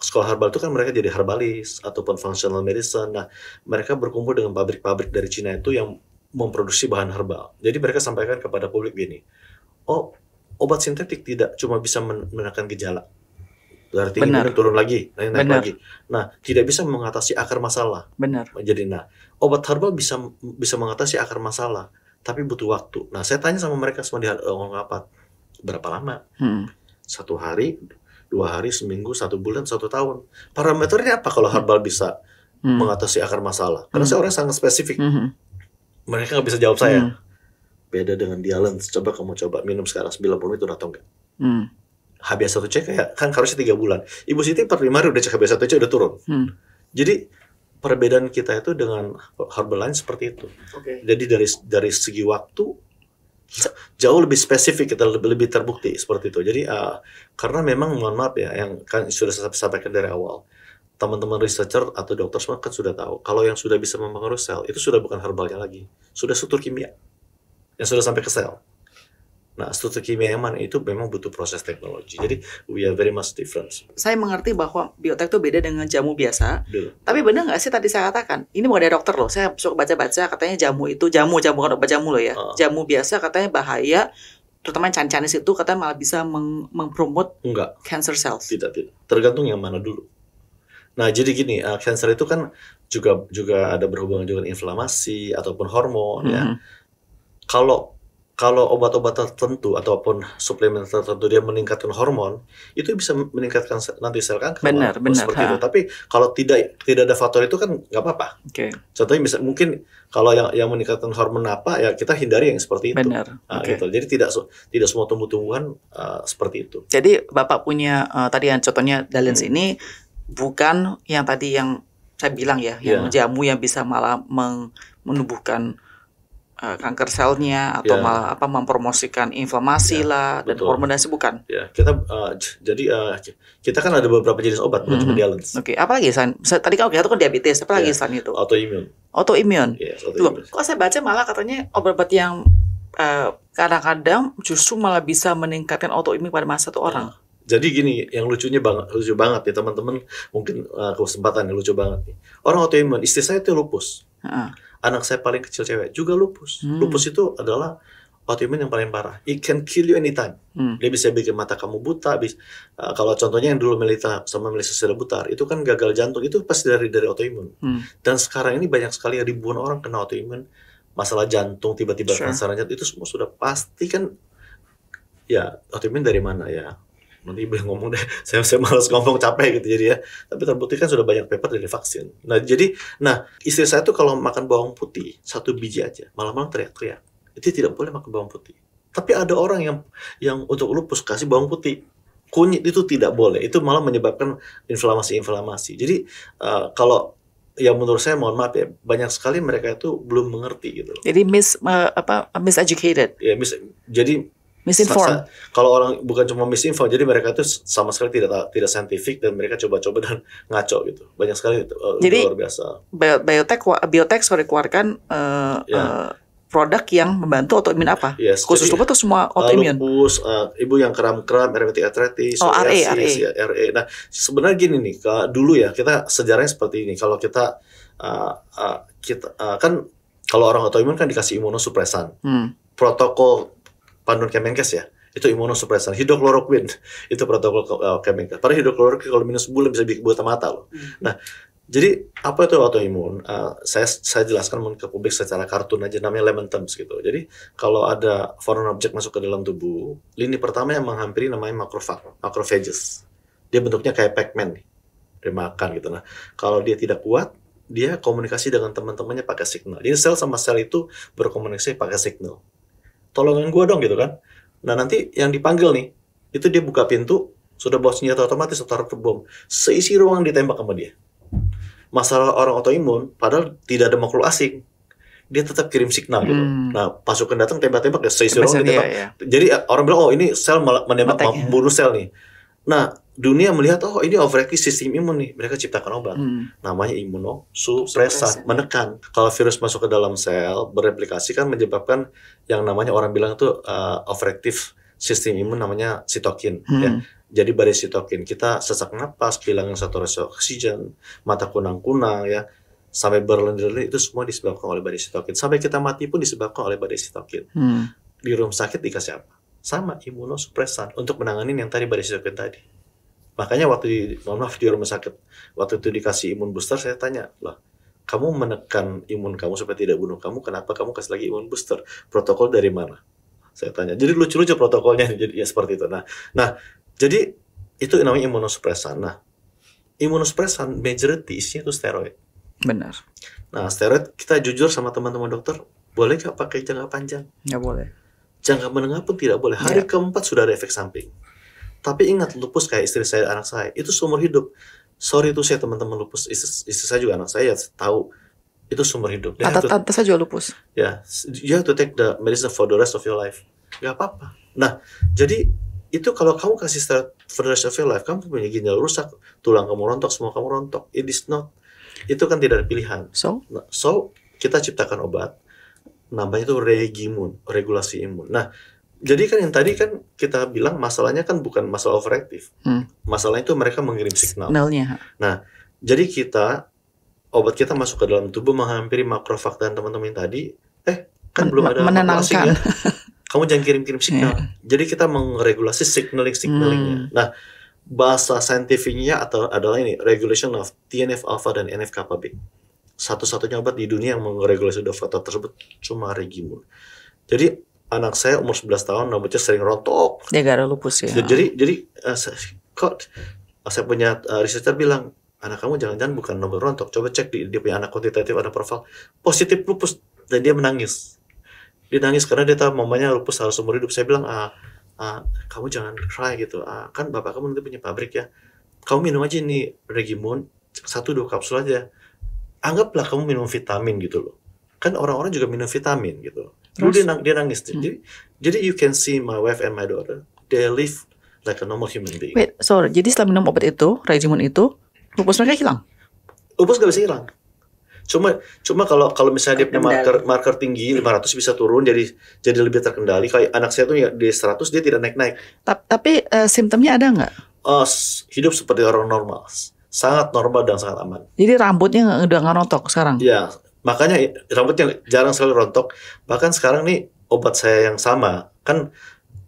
sekolah herbal itu kan mereka jadi herbalis ataupun functional medicine. Nah, mereka berkumpul dengan pabrik-pabrik dari Cina itu yang memproduksi bahan herbal. Jadi mereka sampaikan kepada publik gini, obat sintetik tidak cuma bisa menekan gejala, berarti kemudian turun lagi, naik lagi. Nah, tidak bisa mengatasi akar masalah. Jadi, obat herbal bisa mengatasi akar masalah, tapi butuh waktu. Nah, saya tanya sama mereka semua di rapat, berapa lama? 1 hari, 2 hari, seminggu, 1 bulan, 1 tahun. Parameternya apa kalau herbal bisa mengatasi akar masalah? Karena saya orang sangat spesifik. Mereka nggak bisa jawab saya. Beda dengan Dialens. Coba kamu minum sekarang 90 menit udah atau enggak? HbA1c kayak kan harusnya 3 bulan. Ibu Siti per 5 hari udah cek HbA1c udah turun. Jadi perbedaan kita itu dengan herbal lain seperti itu. Jadi dari segi waktu jauh lebih spesifik, kita lebih terbukti seperti itu. Jadi karena memang mohon maaf ya, yang kan sudah saya sampaikan dari awal, teman-teman researcher atau dokter semua kan sudah tahu kalau yang sudah bisa mempengaruhi sel itu sudah bukan herbalnya lagi, sudah struktur kimia yang sudah sampai ke sel. Nah, struktur kimia yang mana itu memang butuh proses teknologi. Jadi we are very much different. Saya mengerti bahwa biotek itu beda dengan jamu biasa. Tapi benar nggak sih tadi saya katakan, ini bukan dari dokter loh, saya suka baca-baca katanya jamu bukan obat jamu loh ya. Jamu biasa katanya bahaya, terutama yang Chinese itu katanya malah bisa mempromot cancer cells. Tidak. Tergantung yang mana dulu. Nah, jadi gini, cancer itu kan juga ada berhubungan dengan inflamasi ataupun hormon ya. Kalau kalau obat-obat tertentu ataupun suplemen tertentu dia meningkatkan hormon, itu bisa meningkatkan nanti sel kanker. Benar. Seperti itu. Tapi kalau tidak ada faktor itu kan nggak apa-apa. Oke. Contohnya mungkin kalau yang meningkatkan hormon apa ya kita hindari yang seperti itu. Benar. Gitu. Jadi tidak semua tumbuh-tumbuhan seperti itu. Jadi Bapak punya tadi yang contohnya Dalens ini bukan yang tadi yang saya bilang ya, yang jamu yang bisa malah menumbuhkan kanker selnya atau malah mempromosikan inflamasi lah dan hormon dan bukan. Ya, kita kan ada beberapa jenis obat bukan cuma Dalens. Oke, apa lagi selain tadi kalau itu kan diabetes, apa lagi selain itu? Autoimun. Yes, Loh, kok saya baca malah katanya obat-obat yang kadang-kadang justru malah bisa meningkatkan autoimun pada satu orang. Jadi gini, yang lucu banget nih teman-teman, mungkin kesempatan yang lucu banget nih. Orang autoimun, istri saya itu lupus. Anak saya paling kecil cewek juga lupus. Lupus itu adalah autoimun yang paling parah. It can kill you anytime. Dia bisa bikin mata kamu buta. Kalau contohnya yang dulu Melita sama Melissa Sheila Butar, itu kan gagal jantung. Itu pasti dari autoimun. Dan sekarang ini banyak sekali ribuan orang kena autoimun. Masalah jantung, tiba-tiba kanker jantung, itu semua sudah pasti kan. Ya, autoimun dari mana ya? Nanti ibu yang ngomong deh, saya malas ngomong, capek gitu jadi ya. Tapi terbukti kan sudah banyak paper dari vaksin. Nah istri saya tuh kalau makan bawang putih 1 biji aja, malam-malam teriak-teriak. Itu tidak boleh makan bawang putih. Tapi ada orang yang untuk lupus kasih bawang putih, kunyit itu tidak boleh. Itu malah menyebabkan inflamasi. Jadi kalau ya menurut saya mohon maaf ya, banyak sekali mereka itu belum mengerti gitu. Jadi miseducated. Ya, jadi misinformed. Kalau orang bukan cuma misinformed, jadi mereka itu sama sekali tidak saintifik dan mereka coba-coba dan ngaco gitu. Banyak sekali jadi, luar biasa. Biotech sudah keluarkan produk yang membantu autoimun apa? Yes, khusus lupus atau semua autoimun? Lupus, ibu yang kram-kram, rheumatoid arthritis, RA. Nah, sebenarnya gini nih, dulu ya kita sejarahnya seperti ini. Kalau kita kan kalau orang autoimun kan dikasih imunosupresan. Protokol panduan Kemenkes ya, itu imunosupresan, hidrokloroquine, itu protokol Kemenkes. Padahal hidrokloroquine kalau minum sebulan bisa bikin buta mata loh. Nah, jadi apa itu autoimun? Saya jelaskan ke publik secara kartun aja, namanya lemon terms gitu. Jadi kalau ada foreign object masuk ke dalam tubuh, lini pertama yang menghampiri namanya macrophages. Dia bentuknya kayak Pac-Man nih, dia makan gitu. Nah, kalau dia tidak kuat, dia komunikasi dengan teman-temannya pakai signal. Jadi sel sama sel itu berkomunikasi pakai signal. Tolongin gue dong gitu kan. Nah nanti yang dipanggil nih, itu dia buka pintu, sudah bawa senjata otomatis atau bom. Seisi ruang ditembak sama dia. Masalah orang autoimun, padahal tidak ada makhluk asing, dia tetap kirim signal gitu. Nah pasukan datang tembak-tembak, dia seisi ruang ditembak. Jadi orang bilang, oh ini sel menembak membunuh sel nih. Nah dunia melihat, oh ini overactive sistem imun nih, mereka ciptakan obat, namanya imunosupresan, menekan. Kalau virus masuk ke dalam sel, bereplikasi kan menyebabkan yang namanya orang bilang itu overactive sistem imun, namanya sitokin. Ya. Jadi badai sitokin, kita sesak napas, kehilangan saturasi oksigen, mata kunang-kunang, ya, sampai berlendir-lendir, itu semua disebabkan oleh badai sitokin. Sampai kita mati pun disebabkan oleh badai sitokin. Di rumah sakit dikasih apa? Sama imunosupresan untuk menangani yang tadi badai sitokin tadi. Makanya waktu di rumah sakit, waktu itu dikasih imun booster, saya tanya, lah, kamu menekan imun kamu supaya tidak bunuh kamu, kenapa kamu kasih lagi imun booster? Protokol dari mana? Saya tanya. Jadi lucu-lucu protokolnya, jadi ya seperti itu. Nah, jadi itu namanya imunosupresan. Nah, imunosupresan majority isinya itu steroid. Benar. Nah, steroid kita jujur sama teman-teman dokter, boleh nggak pakai jangka panjang? Nggak boleh. Jangka menengah pun tidak boleh. Hari keempat sudah ada efek samping. Tapi ingat, lupus kayak istri saya, anak saya, itu seumur hidup. Sorry itu saya teman-teman lupus, istri saya juga anak saya tahu itu seumur hidup. Tante saya juga lupus. Ya, you have to take the medicine for the rest of your life. Gak apa-apa. Nah, jadi itu kalau kamu kasih steroid for the rest of your life, kamu punya ginjal rusak, tulang kamu rontok, semua kamu rontok. It is not. Itu kan tidak ada pilihan. So kita ciptakan obat, namanya itu regimun, regulasi imun. Nah, jadi kan yang tadi kan kita bilang masalahnya kan bukan masalah overactive. Masalahnya itu mereka mengirim signalnya. Nah, jadi obat kita masuk ke dalam tubuh menghampiri makrofag dan teman-teman tadi, kan belum ada menenangkan. Ya. Kamu jangan kirim-kirim signal. Jadi kita mengregulasi signalingnya. Nah, bahasa saintifiknya adalah ini, regulation of TNF alpha dan NF kappa B. Satu-satunya obat di dunia yang meregulasi dua faktor tersebut cuma Regimun. Jadi anak saya umur 11 tahun rambutnya sering rontok. Dia gak ada lupus ya. Jadi kok saya punya researcher bilang, anak kamu jangan-jangan bukan rambut rontok. Coba cek dia punya anak kuantitatif ada profil positif lupus, dan dia menangis. Dia nangis karena dia tahu mamanya lupus harus seumur hidup. Saya bilang, kamu jangan cry gitu. Kan bapak kamu nanti punya pabrik ya. Kamu minum aja ini Regimune 1-2 kapsul aja. Anggaplah kamu minum vitamin gitu loh. Kan orang-orang juga minum vitamin gitu. Dulu dia nangis. Jadi you can see my wife and my daughter, they live like a normal human being. Wait, sorry. Jadi setelah minum obat itu, Regimune itu, lupus mereka hilang? Lupus gak bisa hilang. Cuma kalau misalnya dia punya marker tinggi 500 bisa turun jadi lebih terkendali. Kayak anak saya tuh ya di 100 dia tidak naik-naik. Tapi simptomnya ada nggak? Hidup seperti orang normal. Sangat normal dan sangat aman. Jadi rambutnya udah nggak rontok sekarang? Ya, makanya rambutnya jarang sekali rontok. Bahkan sekarang nih obat saya yang sama, kan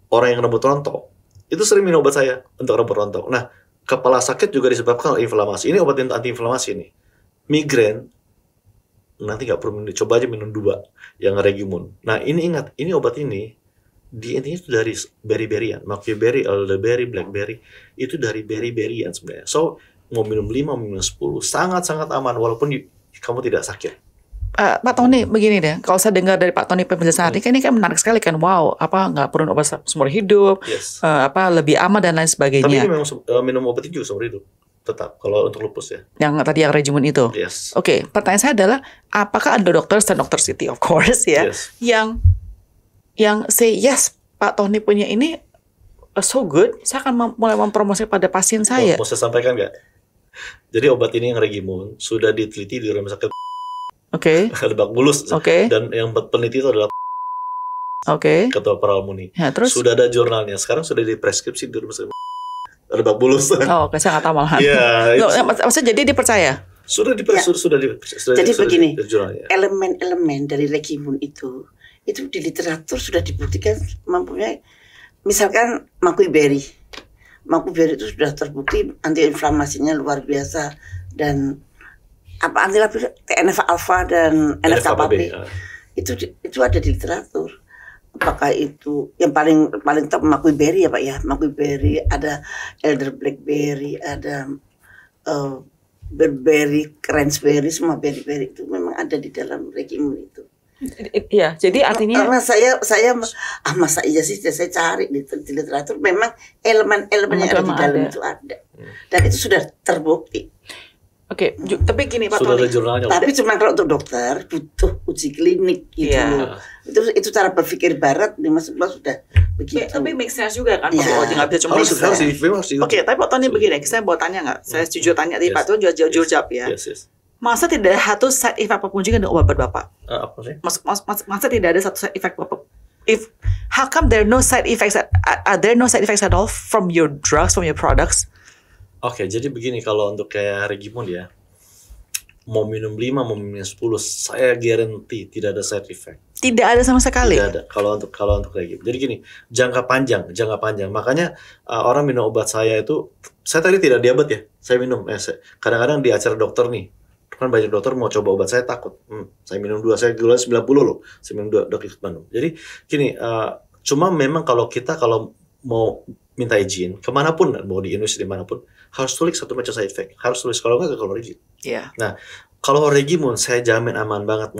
orang yang rambut rontok itu sering minum obat saya untuk rambut rontok. Nah, kepala sakit juga disebabkan oleh inflamasi. Ini obat anti-inflamasi nih. Migrain, nanti nggak perlu minum, coba aja minum 2 yang Regimune. Nah, ini ingat, ini obat ini intinya itu dari berry-berryan, macuberry, elderberry, blackberry, itu dari berry-berryan sebenarnya. So, mau minum 5, mau minum 10, sangat-sangat aman walaupun kamu tidak sakit. Pak Tony, begini deh, kalau saya dengar dari Pak Tony penjelasan ini kan menarik sekali kan, wow, nggak perlu obat seumur hidup, Yes. Lebih aman dan lain sebagainya. Tapi ini memang minum obat itu juga seumur hidup, tetap kalau untuk lupus ya. Yang tadi yang Regimune itu. Yes. Oke, pertanyaan saya adalah, apakah ada dokter dan dokter Siti of course ya, Yes. yang say yes, Pak Tony punya ini so good, saya akan mulai mempromosikan pada pasien saya. Mau saya sampaikan nggak? Jadi obat ini yang Regimune sudah diteliti di rumah sakit Oke. Lebak Bulus. Oke. Dan yang peneliti itu adalah Ketua Paralmuni. Ya, terus? Sudah ada jurnalnya. Sekarang sudah dipreskripsi di rumah sakit Lebak Bulus. Oh, saya nggak tahu malahan. Iya. Maksudnya jadi dipercaya? Sudah Jadi begini, jurnalnya. elemen-elemen dari Regimune itu di literatur sudah dibuktikan mempunyai, misalkan macuberry. Macuberry itu sudah terbukti antiinflamasinya luar biasa, dan TNF alpha dan NF-kappa B itu ada di literatur. Apakah itu yang paling top macuberry ya Pak ya? Macuberry, ada elder blackberry, ada berberry, cranberry, semua berry itu memang ada di dalam Regimune itu. Iya, jadi artinya karena saya masa iya sih, saya cari di literatur memang elemen-elemen yang ada di dalam itu ada, dan itu sudah terbukti. Oke, tapi gini Pak Sudah Tony. ada jurnalnya. Tapi cuma kalau untuk dokter butuh uji klinik gitu. Iya. Itu cara berpikir Barat di masa lalu sudah begitu. Tapi make sense juga kan, Iya. kalau nggak bisa cuma Harus Oke, tapi Pak Tony begini, saya mau tanya nggak? Saya jujur tanya, Yes. Pak Tony jujur jawab ya. Yes. Masa tidak ada satu side effect apapun juga dengan obat Bapak? Apa sih? Masa tidak ada satu side effect Bapak? How come there are no side effects? Are there no side effects at all from your drugs, from your products? Oke, jadi begini, kalau untuk kayak Regimune ya, mau minum 5, mau minum 10, saya guarantee tidak ada side effect. Tidak ada sama sekali. Tidak ada kalau untuk Regimune. Jadi gini, jangka panjang. Makanya orang minum obat saya itu, saya tadi tidak diabetes ya. Saya minum kadang-kadang di acara dokter nih. Kan banyak dokter mau coba obat saya takut. Saya minum 2, saya gula 90 loh. Saya minum 2 dok ikut minum. Jadi gini, cuma memang kalau mau minta izin kemanapun, mau di Indonesia dimanapun, harus tulis satu macam side effect. Harus tulis, kalau nggak kalau izin. Iya. Nah, kalau Regimune saya jamin aman banget,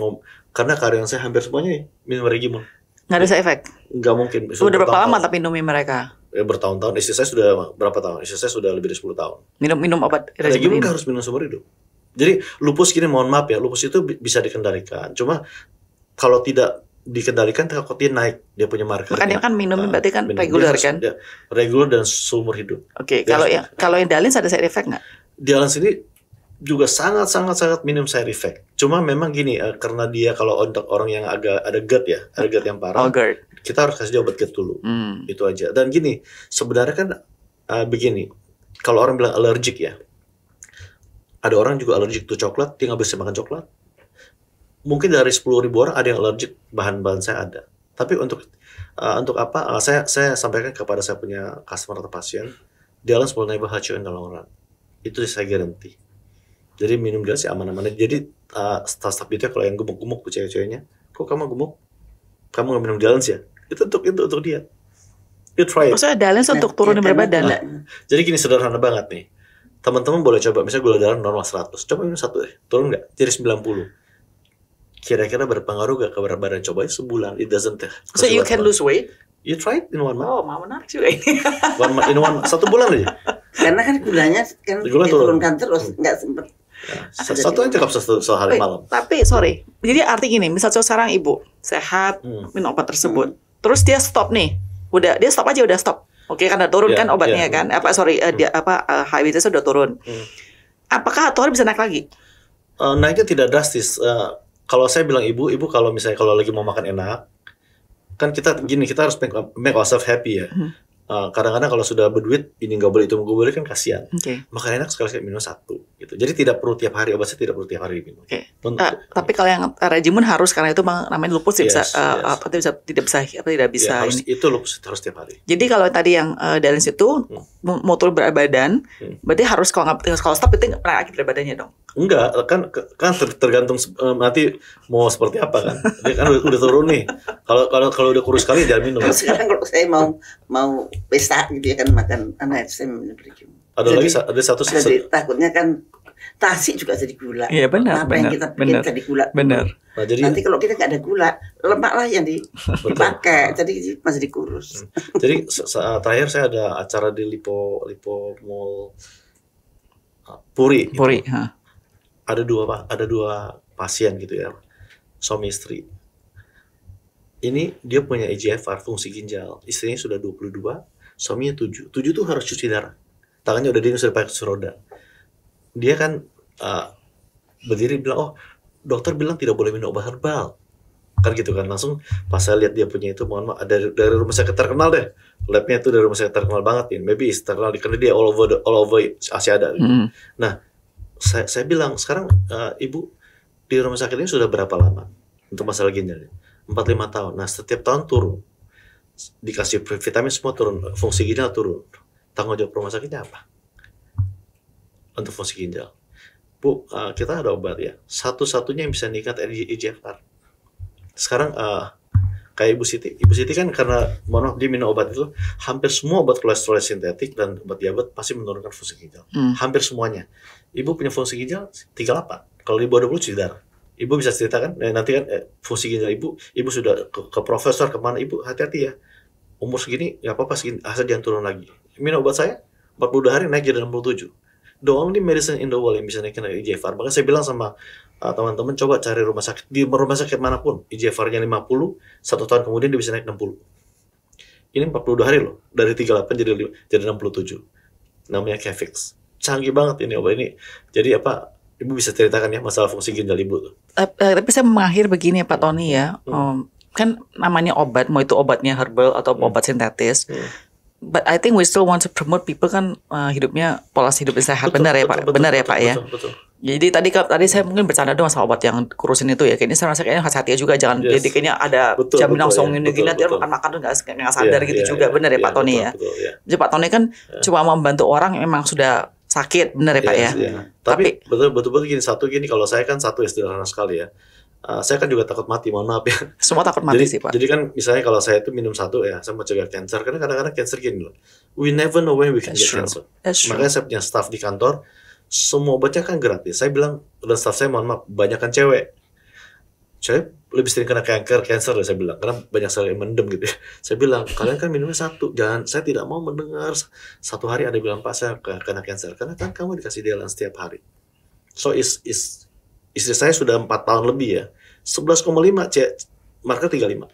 karena karyawan saya hampir semuanya minum Regimune. Nggak ada side effect. Nggak mungkin. Udah berapa lama tapi minum mereka? Ya, bertahun-tahun. Istri saya sudah berapa tahun? Istri saya sudah lebih dari 10 tahun. Minum obat Regimune harus minum seumur hidup. Jadi lupus gini, mohon maaf ya, lupus itu bisa dikendalikan. Cuma kalau tidak dikendalikan, takutnya naik dia punya marker. Makanya kan minumnya berarti kan reguler kan? Reguler dan seumur hidup. Oke, kalau yang Dalins ada side effect nggak? Dalins ini juga sangat minum side effect. Cuma memang gini, karena dia kalau untuk orang yang agak ada GERD ya, ada GERD yang parah, kita harus kasih dia obat GERD dulu. Itu aja. Dan gini, sebenarnya kan begini, kalau orang bilang allergic ya, ada orang juga allergic to coklat, dia nggak bisa makan coklat. Mungkin dari 10.000 orang ada yang allergic, bahan-bahan saya ada. Tapi untuk apa? Saya sampaikan kepada saya punya customer atau pasien, Dalins will never hurt you in the long run. Itu saya garanti. Jadi minum Dalins sih aman-aman. Jadi staff-staff itu kalau yang gemuk-gemuk cewek-ceweknya, kok kamu gemuk? Kamu nggak minum Dalins ya? Itu untuk dia. You try it. Maksudnya dialysis untuk turunin berat badan. Jadi gini sederhana banget nih. Teman-teman boleh coba, misalnya gula darah normal 100, coba minum 1 deh, turun nggak? Jadi 90. Kira-kira berpengaruh gak ke berat badan? Coba sebulan, it doesn't. So you can lose weight? You try it in 1 month. Oh, menarik juga ini. 1 month, in 1 bulan aja. Karena kan gulanya kan diturunkan terus, nggak sempet. Ya, satu aja cukup sehari malam. Tapi sorry, jadi arti gini, misalnya sekarang ibu sehat, minum obat tersebut, terus dia stop nih, dia stop aja, udah stop. Oke, karena turun kan obatnya kan, HIV-nya udah turun. Apakah satu hari bisa naik lagi? Naiknya tidak drastis. Kalau saya bilang ibu kalau misalnya kalau lagi mau makan enak, kan kita harus make ourselves happy ya. Kadang-kadang kalau sudah berduit ini nggak boleh itu nggak boleh kan kasihan. Makan enak sekali minum 1 gitu. Jadi tidak perlu tiap hari, obatnya tidak perlu tiap hari minum. Tapi kalau yang regimen harus, karena itu namanya lupus tidak bisa harus, ini. Itu lupus harus tiap hari. Jadi kalau tadi yang dialysis itu mau turun berat badan, berarti harus kalau stop itu nggak pernah lagi berat badannya dong. Enggak, kan tergantung nanti mau seperti apa kan. Dia kan udah turun nih. Kalau udah kurus sekali jangan minum. Sekarang kalau saya mau pesta gitu ya kan makan anak saya minum regimen. Ada satu takutnya kan nasi juga jadi gula. Iya benar. Apa yang kita bikin jadi gula. Benar. Nah, jadi, nanti kalau kita nggak ada gula, lemak lah yang dipakai. Jadi masih dikurus. Jadi terakhir saya ada acara di Lipo Mall Puri. Puri. Gitu. Ada dua pasien gitu ya, suami istri. Ini dia punya EGFR, fungsi ginjal. Istrinya sudah 22, suaminya 7. 7 tuh harus cuci darah. Tangannya udah sudah pakai kursi roda. Dia kan berdiri bilang, oh dokter bilang tidak boleh minum obat herbal. Kan gitu kan, langsung pas saya lihat dia punya itu, mohon maaf, dari rumah sakit terkenal deh. Labnya itu dari rumah sakit terkenal banget nih. Maybe terkenal karena dia all over Asia ada. Gitu. Nah, saya bilang sekarang ibu di rumah sakit ini sudah berapa lama untuk masalah ginjalnya? 4-5 tahun. Nah, setiap tahun turun. Dikasih vitamin semua turun, fungsi ginjal turun. Tanggung jawab rumah sakitnya apa? Untuk fungsi ginjal. Bu, kita ada obat ya. Satu-satunya yang bisa meningkat EGFR. Sekarang kayak Ibu Siti kan karena dia minum obat itu, hampir semua obat kolesterol sintetik dan obat diabetes pasti menurunkan fungsi ginjal. Hampir semuanya. Ibu punya fungsi ginjal 38. Kalau di bawah 20 cuci darah. Ibu bisa ceritakan, nanti kan fungsi ginjal ibu sudah ke profesor kemana, ibu hati-hati ya. Umur segini, nggak apa-apa segini, asal jangan turun lagi. Minum obat saya, 42 hari naik jadi 67. The only medicine in the world yang bisa naikin EGFR. Bahkan saya bilang sama teman-teman, coba cari rumah sakit, di rumah sakit manapun, EGFR-nya 50, 1 tahun kemudian dia bisa naik 60. Ini 42 hari loh, dari 38 jadi 67. Namanya Kefix. Canggih banget ini obat ini. Jadi Ibu bisa ceritakan ya masalah fungsi ginjal ibu tuh. Tapi saya mengakhir begini Pak Tony ya, kan namanya obat, mau itu obatnya herbal atau obat sintetis. But I think we still want to promote people kan hidupnya pola hidup yang sehat, benar ya Pak, benar ya Pak ya. Jadi tadi saya mungkin bercanda doang sama obat yang kurusin itu ya. Kayaknya saya rasa kayaknya hati-hati juga, jangan jadi kayaknya ada jam langsung ini gini, dia makan tuh nggak sadar gitu juga, benar ya Pak Tony ya. Jadi Pak Tony kan cuma membantu orang yang memang sudah sakit, benar ya Pak ya. Tapi betul-betul gini, kalau saya kan sederhana sekali ya. Saya kan juga takut mati, mohon maaf ya. Semua takut mati sih Pak. Jadi kan misalnya kalau saya itu minum 1 ya, saya mau cegah cancer. Karena kadang-kadang cancer gini loh. We never know when we can get cancer. Makanya saya punya staff di kantor, semua obatnya kan gratis. Saya bilang, dan staff saya mohon maaf, banyak kan cewek. Saya lebih sering kena cancer saya bilang, karena banyak sekali yang mendem gitu ya. Saya bilang, kalian kan minumnya 1, jangan, saya tidak mau mendengar 1 hari ada bilang, Pak saya kena cancer, karena kan kamu dikasih dialan setiap hari. So istri saya sudah 4 tahun lebih ya, 11,5 marker 35,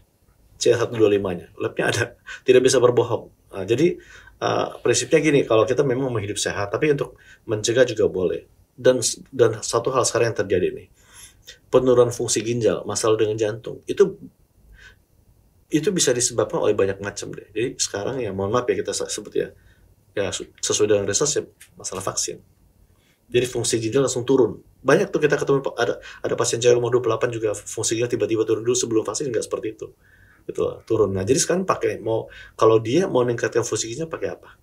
C125-nya, labnya ada, tidak bisa berbohong. Nah, jadi prinsipnya gini, kalau kita memang mau hidup sehat, tapi untuk mencegah juga boleh. Dan satu hal sekarang yang terjadi nih, penurunan fungsi ginjal, masalah dengan jantung, itu bisa disebabkan oleh banyak macam deh. Jadi sekarang ya mohon maaf ya kita sebut ya sesuai dengan research ya, masalah vaksin. Jadi fungsi ginjal langsung turun. Banyak tuh kita ketemu ada pasien cewek umur 28 juga fungsi ginjal tiba-tiba turun, dulu sebelum vaksin nggak seperti itu. Gitu turun. Nah, jadi sekarang kalau dia mau meningkatkan fungsi ginjal pakai apa?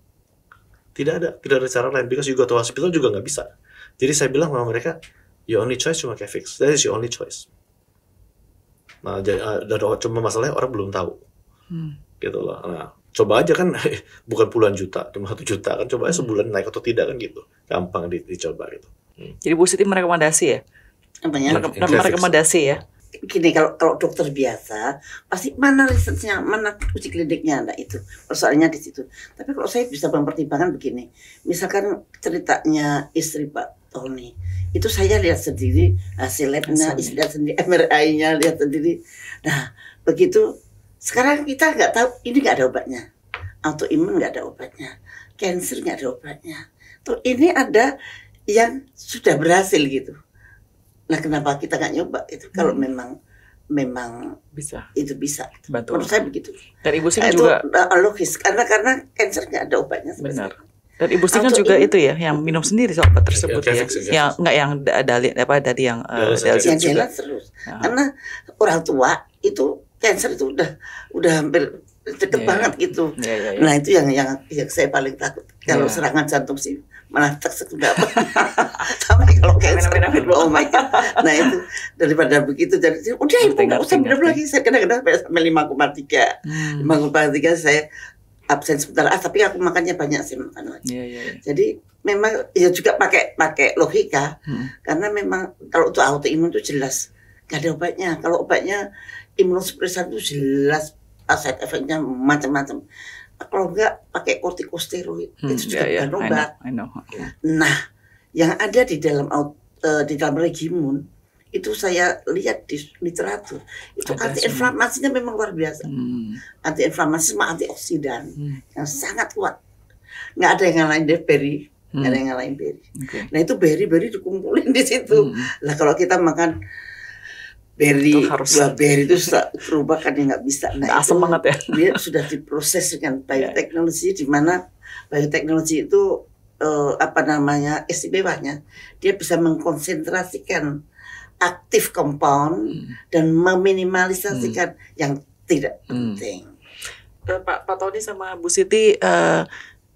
Tidak ada cara lain, because you go to hospital juga nggak bisa. Jadi saya bilang sama mereka, your only choice cuma Kefix. That is your only choice. Nah, cuma masalahnya orang belum tahu. gitu loh. Nah, coba aja kan, bukan puluhan juta, cuma 1 juta kan, coba aja sebulan naik atau tidak kan gitu, gampang dicoba gitu. Jadi Bu Siti merekomendasi ya? Apanya? Merekomendasi ya? Gini, kalau dokter biasa pasti mana risetnya, mana uji kliniknya, nah itu persoalannya di situ. Tapi kalau saya bisa mempertimbangkan begini, misalkan ceritanya istri Pak Tony, itu saya lihat sendiri hasil labnya, lihat sendiri MRI-nya, lihat sendiri. Nah begitu sekarang kita nggak tahu, ini nggak ada obatnya, autoimun nggak ada obatnya, cancer nggak ada obatnya. Tuh ini ada yang sudah berhasil gitu. Nah kenapa kita nggak nyoba itu kalau memang Bisa. itu bisa. Betul. Menurut saya begitu. Dan Ibu Siti Itu juga logis karena cancer nggak ada obatnya sampai benar. sekarang. Dan Ibu Siti kan Atau juga ini- itu ya, yang minum sendiri obat tersebut Ya, ya. Kefix. Yang nggak yang dari apa tadi yang Dialysis Yang dialysis juga. jalan terus. Karena orang tua itu cancer itu udah hampir deket Iya, banget gitu. Iya. Nah itu yang saya paling takut. Kalau Iya. serangan jantung sih malah sudah apa. Tapi kalau cancer, oh my god. Nah itu daripada begitu, jadi udah ibu nggak usah minum Ngerti. lagi. Saya kadang-kadang sampai 5,3. 5,3 saya absen sebentar. Tapi aku makannya banyak sih makan lagi. Iya. Jadi memang ya juga pakai logika. Karena memang kalau untuk autoimun itu jelas nggak ada obatnya. Kalau obatnya imunosupresan itu jelas side effect-nya macam-macam. Kalau enggak pakai kortikosteroid itu juga bukan obat. I know. Nah, yang ada di dalam regimen itu saya lihat di literatur itu Ada antiinflamasinya memang luar biasa. Antiinflamasi sama antioksidan yang sangat kuat. Nggak ada yang ngalahin berry, nggak ada yang ngalahin berry. Oke. Nah itu berry dikumpulin di situ. Lah kalau kita makan berry, Itu harus- buah berry itu berubah kan ya nggak bisa. Nah, Asam itu banget ya. Dia sudah diproses dengan bioteknologi, di mana bioteknologi itu istimewanya dia bisa mengkonsentrasikan aktif compound dan meminimalisasikan yang tidak penting. Pak Tony sama Bu Siti,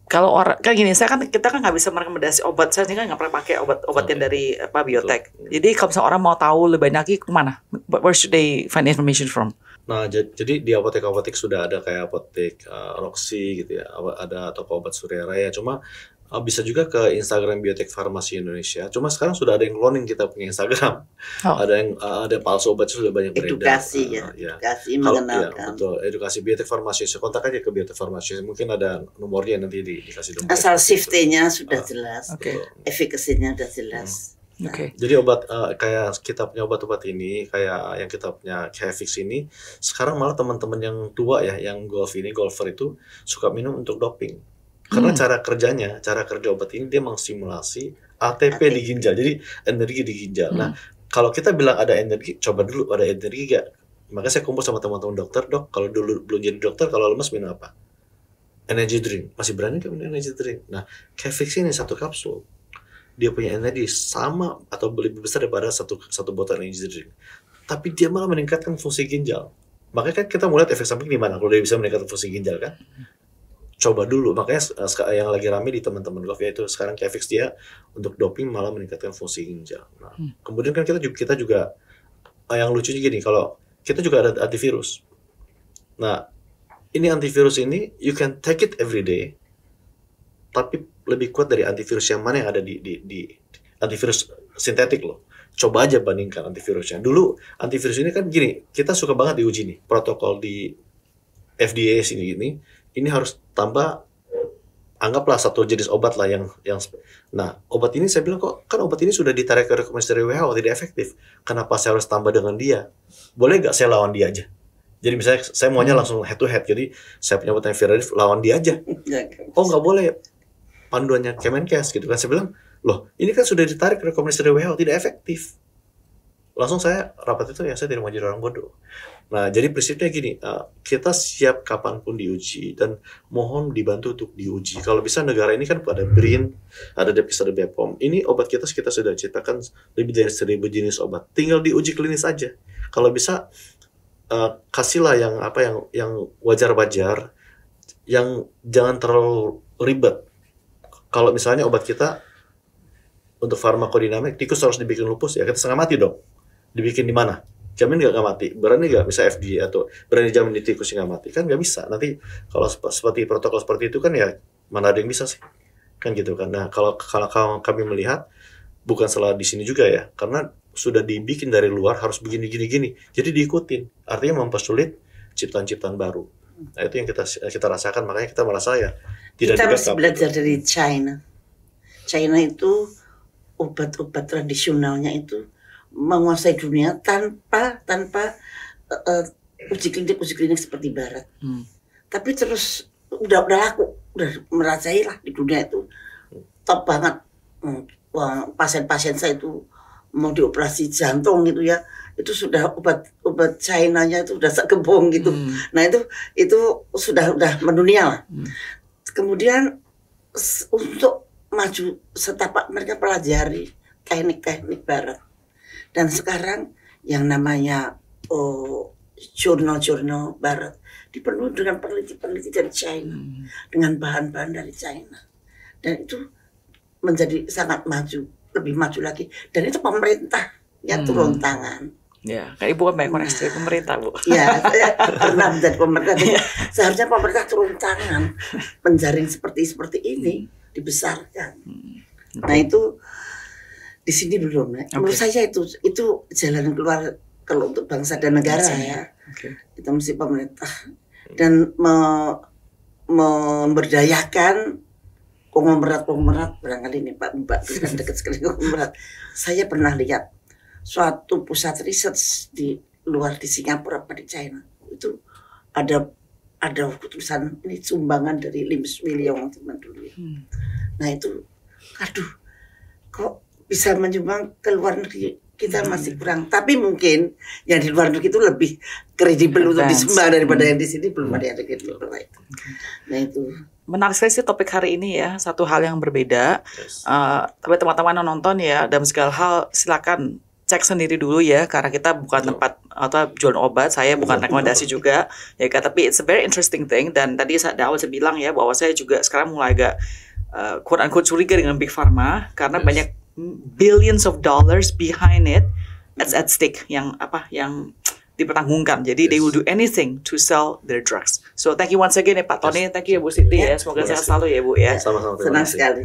kalau orang kan gini, kita kan nggak bisa merekomendasi obat. Saya kan nggak pernah pakai obat yang dari biotek. Jadi kalau misalnya orang mau tahu lebih banyak lagi kemana? Where should they find information from? Nah, jadi di apotek-apotek sudah ada kayak apotek Roxy gitu ya, ada toko obat Surya Raya. Cuma bisa juga ke Instagram Biotek Farmasi Indonesia. Cuma sekarang sudah ada yang cloning kita punya Instagram. Ada palsu obat sudah banyak beredar. Edukasi edukasi Kalau mengenalkan. betul, edukasi Biotek Farmasi. Kontak aja ke Biotek Farmasi. Mungkin ada nomornya nanti dikasih nomor. Asal safety-nya sudah jelas, Oke. efikasinya sudah jelas. Oke. Jadi obat kayak kita punya obat-obat ini, kayak yang kita punya Kefix ini, sekarang malah teman-teman yang tua ya, yang golfer itu suka minum untuk doping. Karena cara kerja obat ini dia menstimulasi ATP di ginjal, jadi energi di ginjal. Nah, kalau kita bilang ada energi, coba dulu ada energi gak? Maka saya kumpul sama teman-teman dokter, dok, kalau dulu belum jadi dokter, kalau lemas minum apa? Energy drink. Masih berani nggak minum energy drink? Nah, Kefix ini 1 kapsul, dia punya energi sama atau lebih besar daripada satu botol energy drink. Tapi dia malah meningkatkan fungsi ginjal. Makanya kan kita mulai efek samping di mana? Kalau dia bisa meningkatkan fungsi ginjal kan? Coba dulu. Makanya yang lagi rame di teman-teman golf yaitu sekarang Kefix dia untuk doping malah meningkatkan fungsi ginjal. Nah, kemudian kan kita juga yang lucunya gini, kalau kita juga ada antivirus. Nah, ini antivirus ini you can take it every day, tapi lebih kuat dari antivirus yang mana yang ada di antivirus sintetik loh. Coba aja bandingkan antivirusnya. Dulu antivirus ini kan gini, kita suka banget diuji nih protokol di FDA ini harus tambah, anggaplah 1 jenis obat lah yang nah obat ini saya bilang kok kan obat ini sudah ditarik ke rekomendasi dari WHO tidak efektif, kenapa saya harus tambah dengan dia? Boleh nggak saya lawan dia aja? Jadi misalnya saya maunya langsung head to head, jadi saya punya obat Viradif, lawan dia aja. Oh nggak boleh, panduannya Kemenkes gitu kan. Saya bilang loh ini kan sudah ditarik ke rekomendasi dari WHO tidak efektif. Langsung saya rapat itu ya, saya tidak mau jadi orang bodoh. Nah, jadi prinsipnya gini, kita siap kapanpun diuji dan mohon dibantu untuk diuji. Kalau bisa negara ini kan ada BRIN, ada Depis, ada BPOM. Ini obat kita sudah ciptakan lebih dari 1.000 jenis obat. Tinggal diuji klinis aja. Kalau bisa kasihlah yang wajar-wajar, yang jangan terlalu ribet. Kalau misalnya obat kita untuk farmakodinamik, tikus harus dibikin lupus ya, kita setengah mati dong. Dibikin di mana? jamin nggak mati, berani nggak bisa FDA atau berani jamin di tikus nggak mati, kan nggak bisa. Nanti kalau seperti protokol seperti itu kan ya mana ada yang bisa sih, kan gitu kan. Nah kalau kami melihat bukan salah di sini juga ya, karena sudah dibikin dari luar harus begini gini, jadi diikutin, artinya mempersulit ciptaan-ciptaan baru. Nah itu yang kita rasakan, makanya kita merasa ya tidak kita mesti belajar gitu. dari China. China itu obat-obat tradisionalnya itu menguasai dunia tanpa uji klinik seperti Barat. Tapi terus udah laku, udah merajai lah di dunia itu, top banget. Pasien-pasien saya itu mau dioperasi jantung gitu ya, itu sudah obat China-nya itu udah sekebong gitu. Nah itu sudah mendunia lah. Kemudian untuk maju setapak mereka pelajari teknik-teknik Barat. Dan sekarang yang namanya jurnal-jurnal Barat dipenuhi dengan peneliti-peneliti dari China, dengan bahan-bahan dari China. Dan itu menjadi sangat maju, lebih maju lagi. Dan itu pemerintah yang turun tangan. Ya, kayak Ibu kan banyak koneksi pemerintah, Bu. Ya, saya pernah menjadi pemerintah. Seharusnya pemerintah turun tangan, menjaring seperti ini, dibesarkan. Nah itu di sini belum. Menurut saya itu jalan keluar kalau untuk bangsa dan negara ya. Itu mesti pemerintah dan memberdayakan konglomerat barangkali ini Mbak kan dekat sekali konglomerat. Saya pernah lihat suatu pusat riset di luar di Singapura apa di China itu ada tulisan ini sumbangan dari Lim Swee Lyong teman dulu. Nah itu, aduh, kok bisa menyumbang ke luar negeri, kita masih kurang. Tapi mungkin yang di luar negeri itu lebih kredibel untuk disumbang daripada yang di sini, belum ada yang kredibel. Nah itu. Menarik sekali sih topik hari ini ya, satu hal yang berbeda. Tapi teman-teman yang nonton ya, dalam segala hal silakan cek sendiri dulu ya, karena kita bukan tempat atau jual obat, saya bukan rekomendasi juga ya kan, tapi it's a very interesting thing. Dan tadi saat awal saya bilang ya bahwa saya juga sekarang mulai agak quote unquote curiga dengan Big Pharma karena banyak billions of dollars behind it at stake yang dipertanggungkan. Jadi they will do anything to sell their drugs. So thank you once again ya Pak Tony, thank you ya Bu Siti ya, semoga sehat selalu ya Bu ya. Sama-sama, senang sekali.